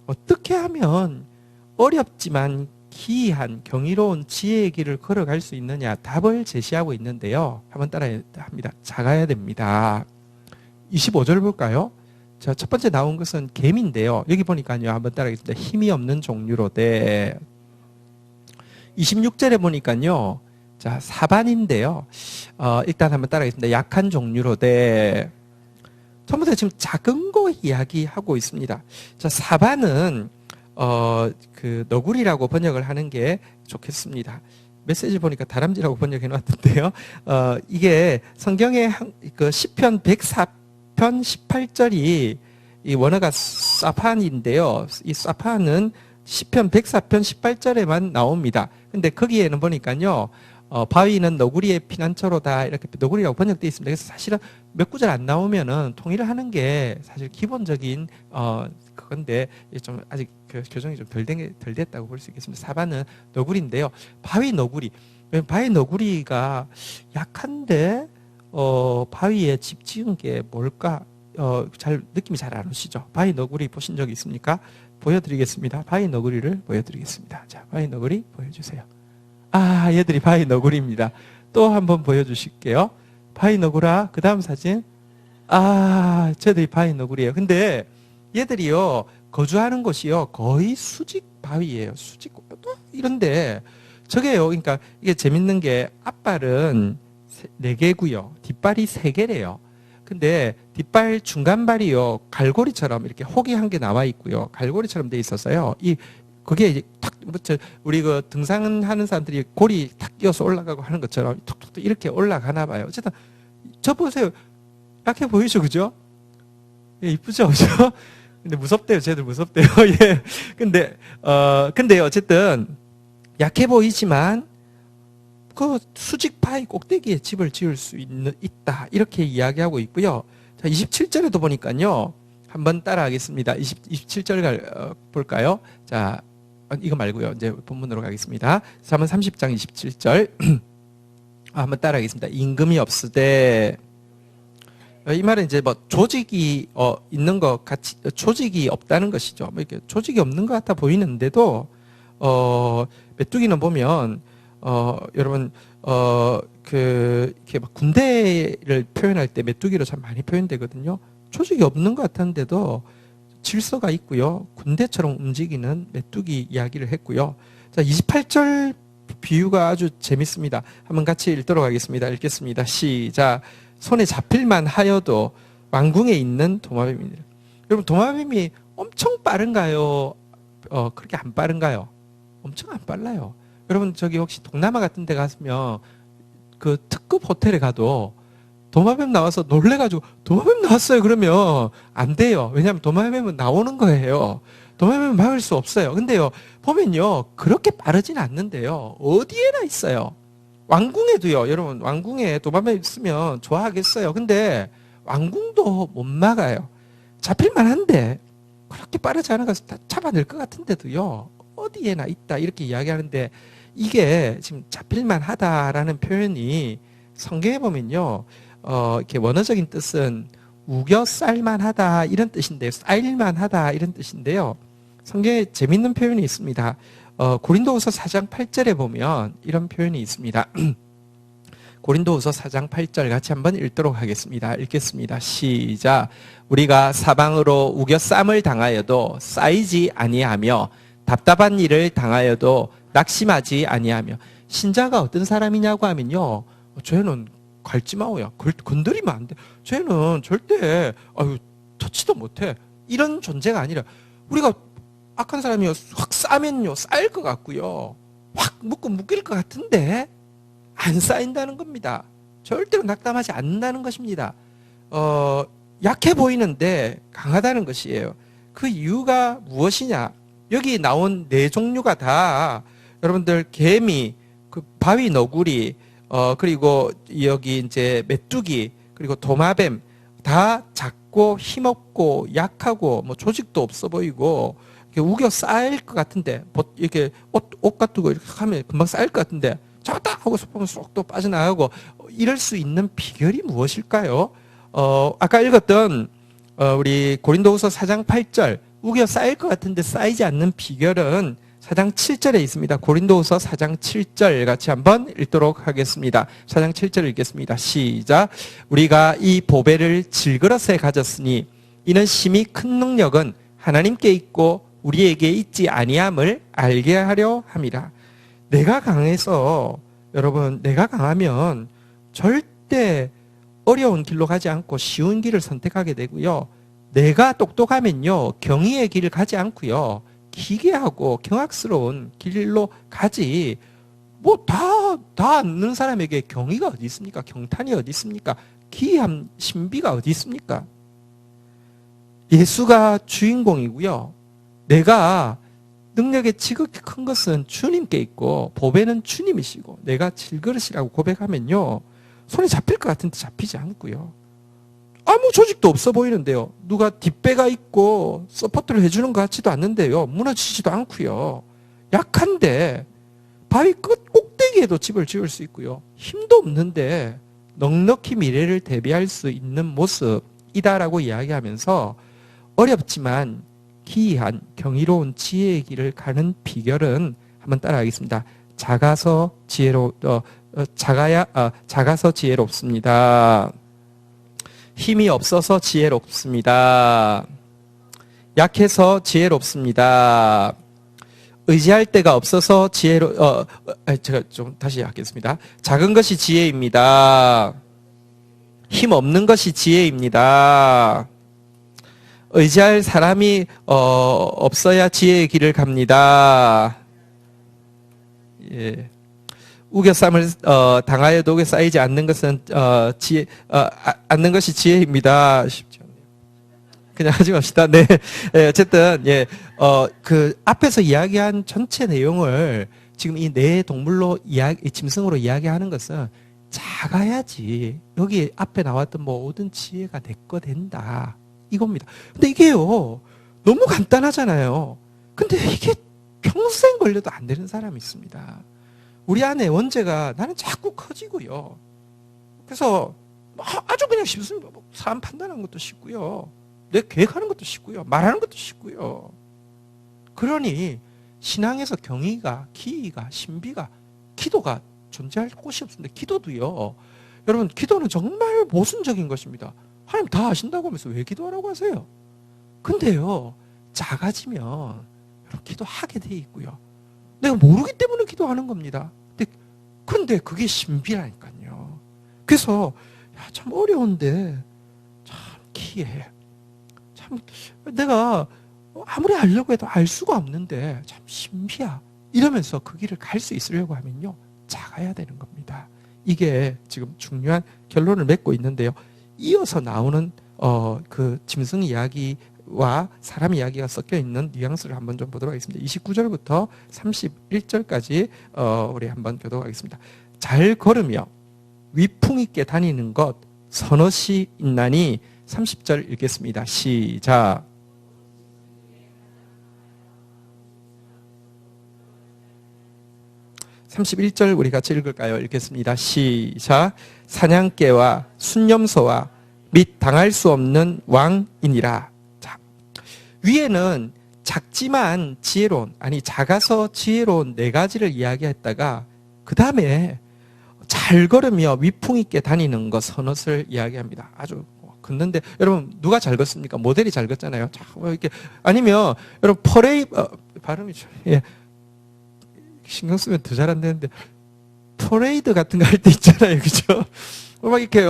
어떻게 하면 어렵지만 기이한 경이로운 지혜의 길을 걸어갈 수 있느냐 답을 제시하고 있는데요. 한번 따라야 합니다. 작아야 됩니다. 25절 볼까요? 자, 첫 번째 나온 것은 개미인데요. 여기 보니까요. 한번 따라하겠습니다. 힘이 없는 종류로 돼. 26절에 보니까요. 자, 사반인데요. 일단 한번 따라하겠습니다. 약한 종류로 돼. 처음부터 지금 작은 거 이야기하고 있습니다. 자, 사반은 너구리라고 번역을 하는 게 좋겠습니다. 메시지 보니까 다람쥐라고 번역해 놨던데요. 이게 성경의 시편 104편 18절이 이 원어가 사판인데요. 이 사판은 시편 104편 18절에만 나옵니다. 근데 거기에는 보니까요. 바위는 너구리의 피난처로다 이렇게 너구리라고 번역되어 있습니다. 그래서 사실은 몇 구절 안 나오면은 통일을 하는 게 사실 기본적인 그건데 좀 아직 그 교정이 좀 덜 됐다고 볼 수 있겠습니다. 4반은 너구리인데요. 바위 너구리. 바위 너구리가 약한데 바위에 집 지은 게 뭘까? 잘 느낌이 잘 안 오시죠? 바위 너구리 보신 적 있습니까? 보여드리겠습니다. 바위 너구리를 보여드리겠습니다. 자, 바위 너구리 보여주세요. 아, 얘들이 바위 너구리입니다. 또 한번 보여주실게요. 바위 너구라. 그 다음 사진. 아, 쟤들이 바위 너구리예요. 근데 얘들이요 거주하는 곳이요 거의 수직 바위예요. 수직 이런데 저게요. 그러니까 이게 재밌는 게 앞발은 4개고요. 뒷발이 3개래요. 근데 뒷발 중간발이요 갈고리처럼 이렇게 혹이 한 개 나와 있고요. 갈고리처럼 돼 있어서요. 그게 이제 탁 우리 그 등산하는 사람들이 고리 탁 끼워서 올라가고 하는 것처럼 툭툭툭 이렇게 올라가나 봐요. 어쨌든 저 보세요. 약해 보이죠, 그죠? 예, 이쁘죠, 그죠? 근데 무섭대요, 쟤들 무섭대요. 예. 근데 어쨌든 약해 보이지만 그 수직 바위 꼭대기에 집을 지을 수 있다 이렇게 이야기하고 있고요. 자, 27절에도 보니까요. 한번 따라하겠습니다. 27절 볼까요? 자, 이거 말고요. 이제 본문으로 가겠습니다. 3은 30장 27절. 한번 따라하겠습니다. 임금이 없으되 이 말은 이제 뭐 조직이 있는 것 같이 조직이 없다는 것이죠. 뭐 이렇게 조직이 없는 것 같아 보이는데도 메뚜기는 보면 여러분 이렇게 막 군대를 표현할 때 메뚜기로 참 많이 표현되거든요. 조직이 없는 것 같은데도 질서가 있고요. 군대처럼 움직이는 메뚜기 이야기를 했고요. 자, 28절 비유가 아주 재밌습니다. 한번 같이 읽도록 하겠습니다. 읽겠습니다. 시작. 손에 잡힐만 하여도 왕궁에 있는 도마뱀입니다. 여러분, 도마뱀이 엄청 빠른가요? 그렇게 안 빠른가요? 엄청 안 빨라요. 여러분, 저기 혹시 동남아 같은 데 갔으면 그 특급 호텔에 가도 도마뱀 나와서 놀래가지고 도마뱀 나왔어요 그러면 안 돼요. 왜냐하면 도마뱀은 나오는 거예요. 도마뱀은 막을 수 없어요. 근데요 보면요 그렇게 빠르진 않는데요 어디에나 있어요. 왕궁에도요. 여러분 왕궁에 도마뱀 있으면 좋아하겠어요. 근데 왕궁도 못 막아요. 잡힐만 한데 그렇게 빠르지 않아서 다 잡아낼 것 같은데도요 어디에나 있다 이렇게 이야기하는데 이게 지금 잡힐만 하다라는 표현이 성경에 보면요 이렇게 원어적인 뜻은 우겨 쌀만 하다 이런 뜻인데요. 쌀만 하다 이런 뜻인데요. 성경에 재밌는 표현이 있습니다. 고린도후서 4장 8절에 보면 이런 표현이 있습니다. 고린도후서 4장 8절 같이 한번 읽도록 하겠습니다. 읽겠습니다. 시작. 우리가 사방으로 우겨 쌈을 당하여도 쌓이지 아니하며 답답한 일을 당하여도 낙심하지 아니하며. 신자가 어떤 사람이냐고 하면요 쟤는 갈지 마오야. 건드리면 안 돼. 쟤는 절대 터치도 못해. 이런 존재가 아니라 우리가 악한 사람이요 확 싸면요 쌓일 것 같고요 확 묶일 것 같은데 안 쌓인다는 겁니다. 절대로 낙담하지 않는다는 것입니다. 약해 보이는데 강하다는 것이에요. 그 이유가 무엇이냐? 여기 나온 4종류가 다 여러분들 개미, 그 바위 너구리, 그리고 여기 이제 메뚜기, 그리고 도마뱀 다 작고 힘없고 약하고 뭐 조직도 없어 보이고 이렇게 우겨 쌓일 것 같은데 이렇게 옷 같은 거 이렇게 하면 금방 쌓일 것 같은데 잡았다 하고 보면 쏙 또 빠져나가고 이럴 수 있는 비결이 무엇일까요? 아까 읽었던 우리 고린도후서 4장 8절 우겨 쌓일 것 같은데 쌓이지 않는 비결은 4장 7절에 있습니다. 고린도후서 4장 7절 같이 한번 읽도록 하겠습니다. 4장 7절 읽겠습니다. 시작. 우리가 이 보배를 질그릇에 가졌으니 이는 심히 큰 능력은 하나님께 있고 우리에게 있지 아니함을 알게 하려 함이라. 내가 강해서 여러분 내가 강하면 절대 어려운 길로 가지 않고 쉬운 길을 선택하게 되고요. 내가 똑똑하면요 경의의 길을 가지 않고요 기괴하고 경악스러운 길로 가지. 뭐 다 아는 사람에게 경의가 어디 있습니까? 경탄이 어디 있습니까? 기이함 신비가 어디 있습니까? 예수가 주인공이고요. 내가 능력의 지극히 큰 것은 주님께 있고 보배는 주님이시고 내가 질그릇이라고 고백하면요. 손에 잡힐 것 같은데 잡히지 않고요. 아무 조직도 없어 보이는데요. 누가 뒷배가 있고 서포트를 해주는 것 같지도 않는데요. 무너지지도 않고요. 약한데 바위 끝 꼭대기에도 집을 지을 수 있고요. 힘도 없는데 넉넉히 미래를 대비할 수 있는 모습이다라고 이야기하면서 어렵지만 기이한 경이로운 지혜의 길을 가는 비결은 한번 따라하겠습니다. 작아서 지혜롭습니다. 힘이 없어서 지혜롭습니다. 약해서 지혜롭습니다. 의지할 데가 없어서 제가 좀 다시 하겠습니다. 작은 것이 지혜입니다. 힘 없는 것이 지혜입니다. 의지할 사람이 없어야 지혜의 길을 갑니다. 예. 우겨쌈을 당하여도 우겨 쌓이지 않는 것은 않는 것이 지혜입니다. 쉽지 않네요. 그냥 하지 맙시다. 네. 예, 어쨌든 그 앞에서 이야기한 전체 내용을 지금 이 네 동물로 짐승으로 이야기하는 것은 작아야지 여기 앞에 나왔던 모든 지혜가 내 거 된다. 이겁니다. 근데 이게요, 너무 간단하잖아요. 근데 이게 평생 걸려도 안 되는 사람이 있습니다. 우리 안에 원죄가 나는 자꾸 커지고요. 그래서 아주 그냥 쉽습니다. 사람 판단하는 것도 쉽고요. 내 계획하는 것도 쉽고요. 말하는 것도 쉽고요. 그러니 신앙에서 경의가, 기의가, 신비가, 기도가 존재할 곳이 없습니다. 기도도요. 여러분, 기도는 정말 모순적인 것입니다. 하나님 다 아신다고 하면서 왜 기도하라고 하세요? 근데요, 작아지면 여러분 기도하게 돼 있고요. 내가 모르기 때문에 기도하는 겁니다. 근데 그게 신비라니까요. 그래서 참 어려운데 참 기이해. 참 내가 아무리 알려고 해도 알 수가 없는데 참 신비야. 이러면서 그 길을 갈 수 있으려고 하면요, 작아야 되는 겁니다. 이게 지금 중요한 결론을 맺고 있는데요. 이어서 나오는 그 짐승 이야기와 사람 이야기가 섞여 있는 뉘앙스를 한번 좀 보도록 하겠습니다. 29절부터 31절까지 우리 한번 교독하겠습니다. 잘 걸으며 위풍 있게 다니는 것 서너시 있나니 30절 읽겠습니다. 시작. (31절) 우리 같이 읽을까요? 읽겠습니다. 시작. 사냥개와 순념소와 및 당할 수 없는 왕이니라. 자, 위에는 작지만 지혜로운, 아니 작아서 지혜로운 네 가지를 이야기했다가 그 다음에 잘 걸으며 위풍 있게 다니는 것 서넛을 이야기합니다. 아주 걷는데 여러분 누가 잘 걷습니까? 모델이 잘 걷잖아요. 자, 이렇게 아니면 여러분 발음이 좀 신경 쓰면 더 잘 안 되는데 퍼레이드 같은 거 할 때 있잖아요, 그죠? 막 이렇게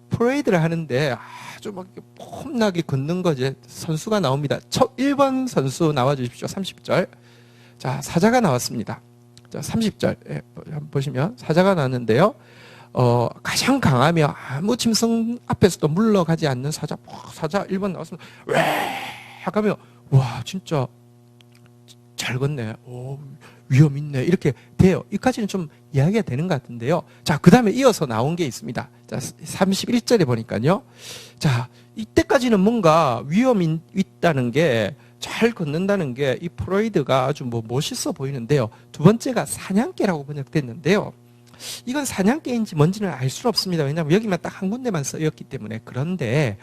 퍼레이드를 하는데 아주 막 폼나게 걷는 거 이제 선수가 나옵니다. 1번 선수 나와주십시오. 30절. 자, 사자가 나왔습니다. 자, 30절 한번 보시면 사자가 나왔는데요. 가장 강하며 아무 짐승 앞에서도 물러가지 않는 사자 1번 나왔습니다. 왜 하가며 와 진짜 잘 걷네. 오, 위험 있네. 이렇게 돼요. 여기까지는 좀 이야기가 되는 것 같은데요. 자, 그 다음에 이어서 나온 게 있습니다. 자, 31절에 보니까요. 자, 이때까지는 뭔가 위험이 있다는 게, 잘 걷는다는 게 이 프로이드가 아주 멋있어 보이는데요. 두 번째가 사냥개라고 번역됐는데요. 이건 사냥개인지 뭔지는 알 수 없습니다. 왜냐하면 여기만 딱 한 군데만 쓰였기 때문에. 그런데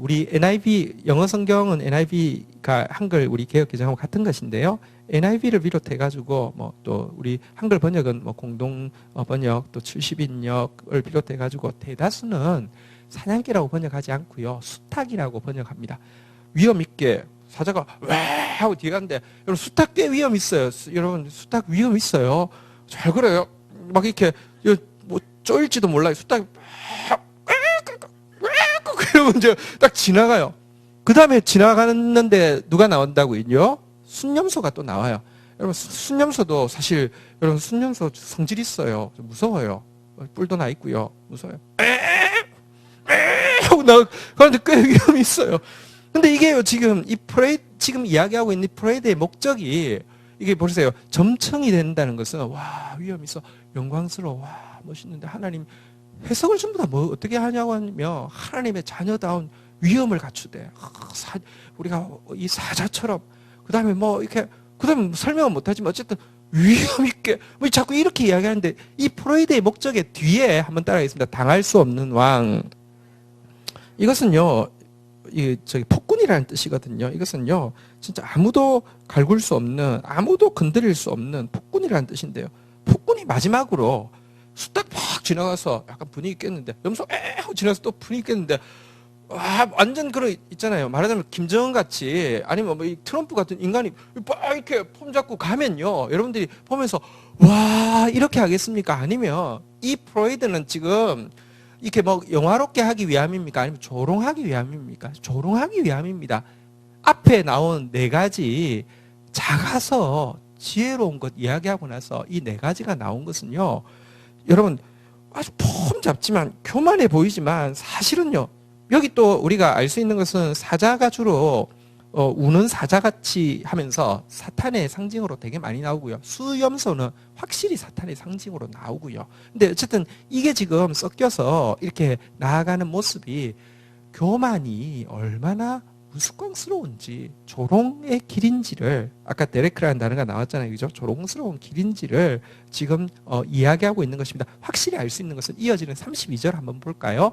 우리 NIV 영어 성경은 NIV가 한글 우리 개역 개정하고 같은 것인데요. NIV를 비롯해 가지고 또 우리 한글 번역은 공동 번역 또 70인역을 비롯해 가지고 대다수는 사냥개라고 번역하지 않고요. 수탉이라고 번역합니다. 위험 있게 사자가 왜 하고 뒤에 가는데 여러분 수탉 꽤 위험 있어요. 여러분 수탉 위험 있어요. 잘 그래요. 막 이렇게 쪼일지도 몰라요. 수탉이 그러면 이제 딱 지나가요. 그 다음에 지나가는데 누가 나온다고요? 순념소가 또 나와요. 여러분 순념소도 사실 여러분 순념소 성질 있어요. 좀 무서워요. 뿔도 나 있고요. 무서워요. 하고 나가는데 꽤 위험이 있어요. 근데 이게요, 지금 이 프레이드, 지금 이야기하고 있는 이 프레이드의 목적이 이게 보세요. 점청이 된다는 것은 와, 위엄 있어. 영광스러워. 와, 멋있는데 하나님 해석을 전부 다 뭐 어떻게 하냐고 하면 하나님의 자녀다운 위엄을 갖추대. 우리가 이 사자처럼 그다음에 뭐 이렇게 그다음에 설명은 못하지만 어쨌든 위험 있게 뭐 자꾸 이렇게 이야기하는데 이 프로이드의 목적의 뒤에 한번 따라가겠습니다. 당할 수 없는 왕. 이것은요, 이 저기 폭군이라는 뜻이거든요. 이것은요, 진짜 아무도 갈굴 수 없는, 아무도 건드릴 수 없는 폭군이라는 뜻인데요. 폭군이 마지막으로 수딱 팍 지나가서 약간 분위기 깼는데, 염소 에 하고 지나가서 또 분위기 깼는데, 와, 완전 그런 있잖아요. 말하자면 김정은 같이 아니면 뭐 이 트럼프 같은 인간이 막 이렇게 폼 잡고 가면요, 여러분들이 보면서 와, 이렇게 하겠습니까? 아니면 이 프로이드는 지금 이렇게 뭐 영화롭게 하기 위함입니까? 아니면 조롱하기 위함입니까? 조롱하기 위함입니다. 앞에 나온 네 가지 작아서 지혜로운 것 이야기하고 나서 이 네 가지가 나온 것은요, 여러분 아주 폼 잡지만 교만해 보이지만 사실은요, 여기 또 우리가 알 수 있는 것은 사자가 주로 우는 사자같이 하면서 사탄의 상징으로 되게 많이 나오고요. 수염소는 확실히 사탄의 상징으로 나오고요. 근데 어쨌든 이게 지금 섞여서 이렇게 나아가는 모습이 교만이 얼마나 우스꽝스러운지, 조롱의 길인지를, 아까 데레크라는 단어가 나왔잖아요. 그죠? 조롱스러운 길인지를 지금 이야기하고 있는 것입니다. 확실히 알 수 있는 것은 이어지는 32절 한번 볼까요?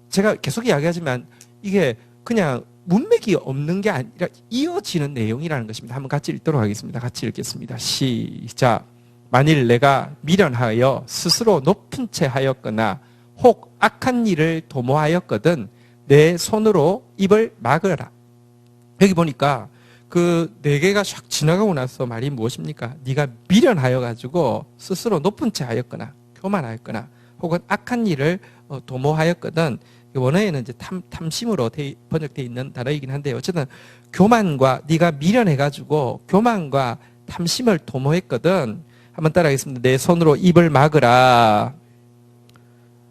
제가 계속 이야기하지만 이게 그냥 문맥이 없는 게 아니라 이어지는 내용이라는 것입니다. 한번 같이 읽도록 하겠습니다. 같이 읽겠습니다. 시작. 만일 내가 미련하여 스스로 높은 채 하였거나 혹 악한 일을 도모하였거든 내 손으로 입을 막으라. 여기 보니까 그 네 개가 샥 지나가고 나서 말이 무엇입니까? 네가 미련하여 가지고 스스로 높은 채 하였거나 교만하였거나 혹은 악한 일을 도모하였거든. 원어에는 이제 탐심으로 번역되어 있는 단어이긴 한데, 어쨌든 교만과 네가 미련해가지고 교만과 탐심을 도모했거든. 한번 따라하겠습니다. 내 손으로 입을 막으라.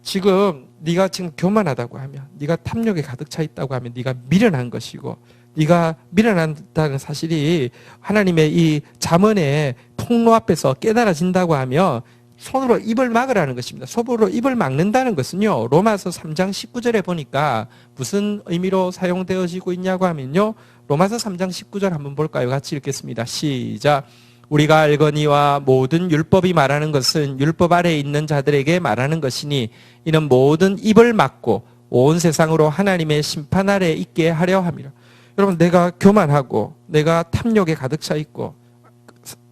지금 네가 지금 교만하다고 하면, 네가 탐욕에 가득 차 있다고 하면 네가 미련한 것이고, 네가 미련하다는 사실이 하나님의 이 잠언의 폭로 앞에서 깨달아진다고 하면 손으로 입을 막으라는 것입니다. 손으로 입을 막는다는 것은요, 로마서 3장 19절에 보니까 무슨 의미로 사용되어지고 있냐고 하면요, 로마서 3장 19절 한번 볼까요? 같이 읽겠습니다. 시작. 우리가 알거니와 모든 율법이 말하는 것은 율법 아래에 있는 자들에게 말하는 것이니 이는 모든 입을 막고 온 세상으로 하나님의 심판 아래에 있게 하려 함이라. 여러분, 내가 교만하고 내가 탐욕에 가득 차 있고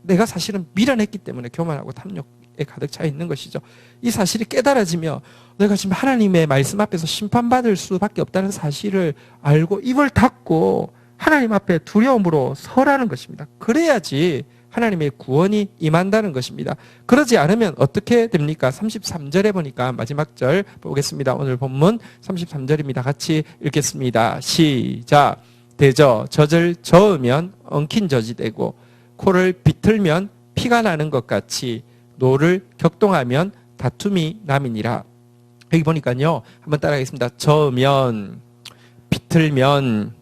내가 사실은 미련했기 때문에 교만하고 탐욕 가득 차 있는 것이죠. 이 사실이 깨달아지며 내가 지금 하나님의 말씀 앞에서 심판받을 수밖에 없다는 사실을 알고 입을 닫고 하나님 앞에 두려움으로 서라는 것입니다. 그래야지 하나님의 구원이 임한다는 것입니다. 그러지 않으면 어떻게 됩니까? 33절에 보니까 마지막 절 보겠습니다. 오늘 본문 33절입니다. 같이 읽겠습니다. 시작. 대저 젖을 저으면 엉킨 젖이 되고 코를 비틀면 피가 나는 것 같이 노를 격동하면 다툼이 남이니라. 여기 보니까요, 한번 따라하겠습니다. 저으면, 비틀면,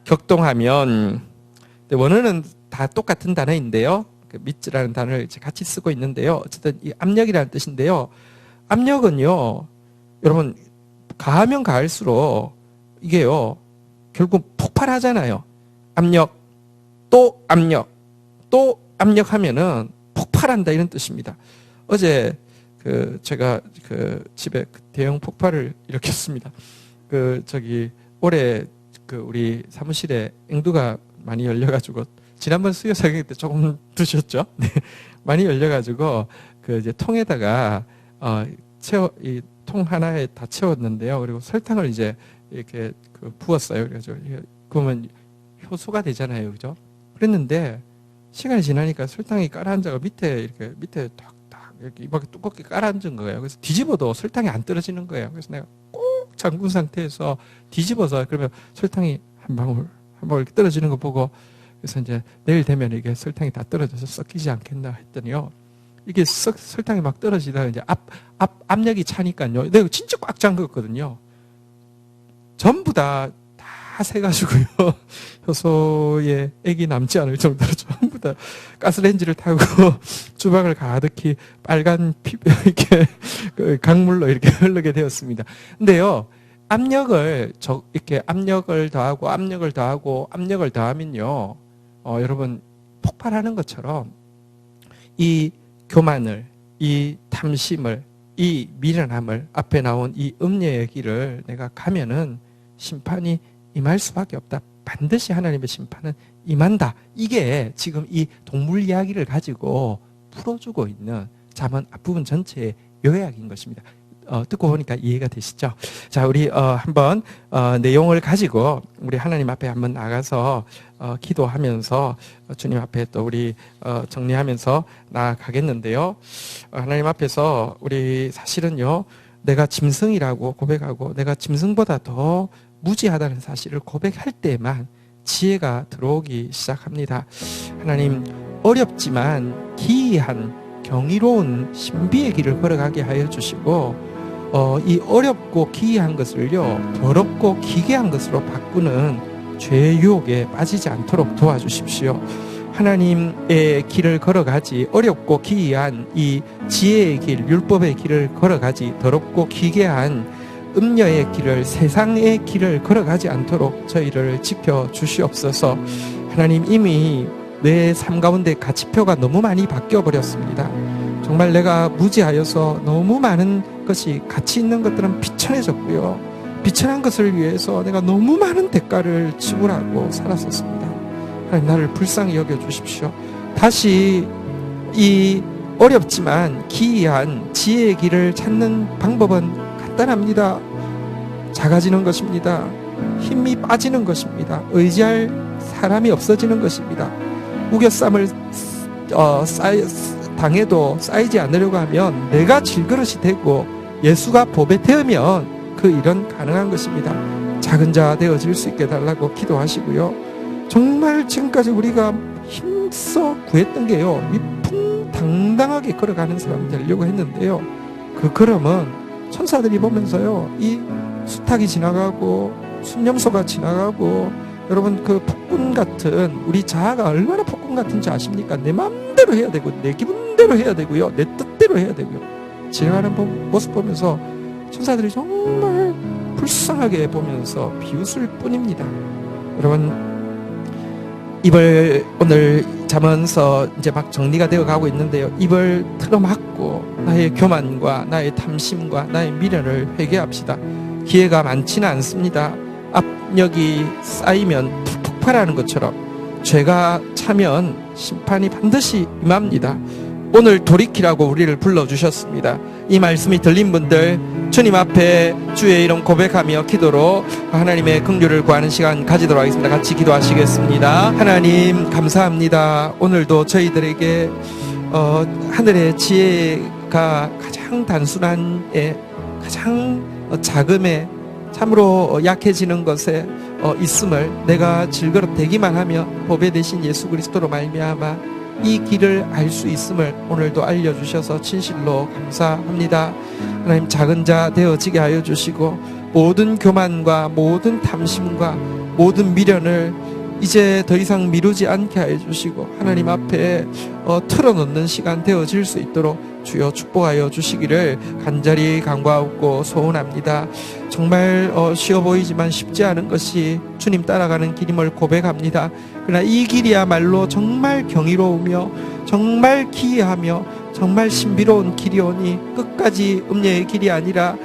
격동하면. 원어는 다 똑같은 단어인데요, 그 미츠라는 단어를 같이 쓰고 있는데요, 어쨌든 이 압력이라는 뜻인데요, 압력은요, 여러분 가하면 가할수록 이게요 결국 폭발하잖아요. 압력, 또 압력, 또 압력하면은 폭발한다, 이런 뜻입니다. 어제 제가 집에 대형 폭발을 일으켰습니다. 올해 우리 사무실에 앵두가 많이 열려가지고, 지난번 수요 사격 때 조금 드셨죠? 네. 많이 열려가지고 이제 통에다가 이 통 하나에 다 채웠는데요. 그리고 설탕을 이제 이렇게 부었어요. 그래가지고 그러면 효소가 되잖아요, 그죠? 그랬는데 시간이 지나니까 설탕이 깔아앉아가 밑에 탁탁 이렇게 이밖에 두껍게 깔아앉은 거예요. 그래서 뒤집어도 설탕이 안 떨어지는 거예요. 그래서 내가 꼭 잠근 상태에서 뒤집어서, 그러면 설탕이 한 방울 이렇게 떨어지는 거 보고, 그래서 이제 내일 되면 이게 설탕이 다 떨어져서 섞이지 않겠나 했더니요, 이게 설탕이 막 떨어지다가 이제 압력이 차니까요, 내가 진짜 꽉 잠겼거든요. 전부 다 다 새가지고요. 효소에 액이 남지 않을 정도로 전부 다 가스레인지를 타고 주방을 가득히 빨간 이렇게 그 강물로 이렇게 흐르게 되었습니다. 근데요, 이렇게 압력을 더하면요, 여러분, 폭발하는 것처럼 이 교만을, 이 탐심을, 이 미련함을, 앞에 나온 이 음녀의 길을 내가 가면은 심판이 임할 수밖에 없다. 반드시 하나님의 심판은 임한다. 이게 지금 이 동물 이야기를 가지고 풀어주고 있는 잠언 앞부분 전체의 요약인 것입니다. 듣고 보니까 이해가 되시죠? 자, 우리 한번 내용을 가지고 우리 하나님 앞에 한번 나가서 기도하면서 주님 앞에 또 우리 정리하면서 나아가겠는데요. 하나님 앞에서 우리 사실은요, 내가 짐승이라고 고백하고 내가 짐승보다 더 무지하다는 사실을 고백할 때만 지혜가 들어오기 시작합니다. 하나님, 어렵지만 기이한 경이로운 신비의 길을 걸어가게 하여 주시고, 이 어렵고 기이한 것을요, 더럽고 기괴한 것으로 바꾸는 죄의 유혹에 빠지지 않도록 도와주십시오. 하나님의 길을 걸어가지, 어렵고 기이한 이 지혜의 길, 율법의 길을 걸어가지, 더럽고 기괴한 음녀의 길을, 세상의 길을 걸어가지 않도록 저희를 지켜주시옵소서. 하나님, 이미 내 삶 가운데 가치표가 너무 많이 바뀌어 버렸습니다. 정말 내가 무지하여서 너무 많은 것이, 가치 있는 것들은 비천해졌고요, 비천한 것을 위해서 내가 너무 많은 대가를 지불하고 살았었습니다. 하나님, 나를 불쌍히 여겨주십시오. 다시 이 어렵지만 기이한 지혜의 길을 찾는 방법은 간단합니다. 작아지는 것입니다. 힘이 빠지는 것입니다. 의지할 사람이 없어지는 것입니다. 우겨쌈을 당해도 쌓이지 않으려고 하면 내가 질그릇이 되고 예수가 보배 태우면 그 일은 가능한 것입니다. 작은 자 되어질 수 있게 달라고 기도하시고요. 정말 지금까지 우리가 힘써 구했던 게요, 위풍당당하게 걸어가는 사람 되려고 했는데요, 그 걸음은 천사들이 보면서요, 이 수탉이 지나가고 순념소가 지나가고, 여러분, 그 폭군 같은 우리 자아가 얼마나 폭군 같은지 아십니까? 내 마음대로 해야 되고 내 기분대로 해야 되고요, 내 뜻대로 해야 되고요, 지나가는 모습 보면서 천사들이 정말 불쌍하게 보면서 비웃을 뿐입니다. 여러분, 입을 오늘 잠언서 이제 막 정리가 되어 가고 있는데요, 입을 틀어막고 나의 교만과 나의 탐심과 나의 미련을 회개합시다. 기회가 많지는 않습니다. 압력이 쌓이면 폭발하는 것처럼 죄가 차면 심판이 반드시 임합니다. 오늘 돌이키라고 우리를 불러주셨습니다. 이 말씀이 들린 분들, 주님 앞에 주의 이름 고백하며 기도로 하나님의 긍휼을 구하는 시간 가지도록 하겠습니다. 같이 기도하시겠습니다. 하나님, 감사합니다. 오늘도 저희들에게 하늘의 지혜가 가장 단순한 가장 작음에, 참으로 약해지는 것에 있음을 내가 질그릇 되기만 하며 보배 되신 예수 그리스도로 말미암아 이 길을 알 수 있음을 오늘도 알려주셔서 진실로 감사합니다. 하나님, 작은 자 되어지게 하여 주시고 모든 교만과 모든 탐심과 모든 미련을 이제 더 이상 미루지 않게 하여 주시고 하나님 앞에 틀어놓는 시간 되어질 수 있도록 주여 축복하여 주시기를 간절히 간구하고 소원합니다. 정말 쉬워 보이지만 쉽지 않은 것이 주님 따라가는 길임을 고백합니다. 그러나 이 길이야말로 정말 경이로우며 정말 기이하며 정말 신비로운 길이오니 끝까지 음녀의 길이 아니라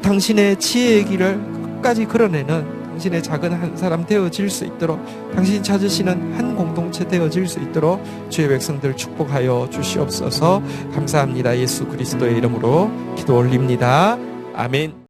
당신의 지혜의 길을 끝까지 걸어내는 당신의 작은 한 사람 되어질 수 있도록, 당신이 찾으시는 한 공동체 되어질 수 있도록 주의 백성들 축복하여 주시옵소서. 감사합니다. 예수 그리스도의 이름으로 기도 올립니다. 아멘.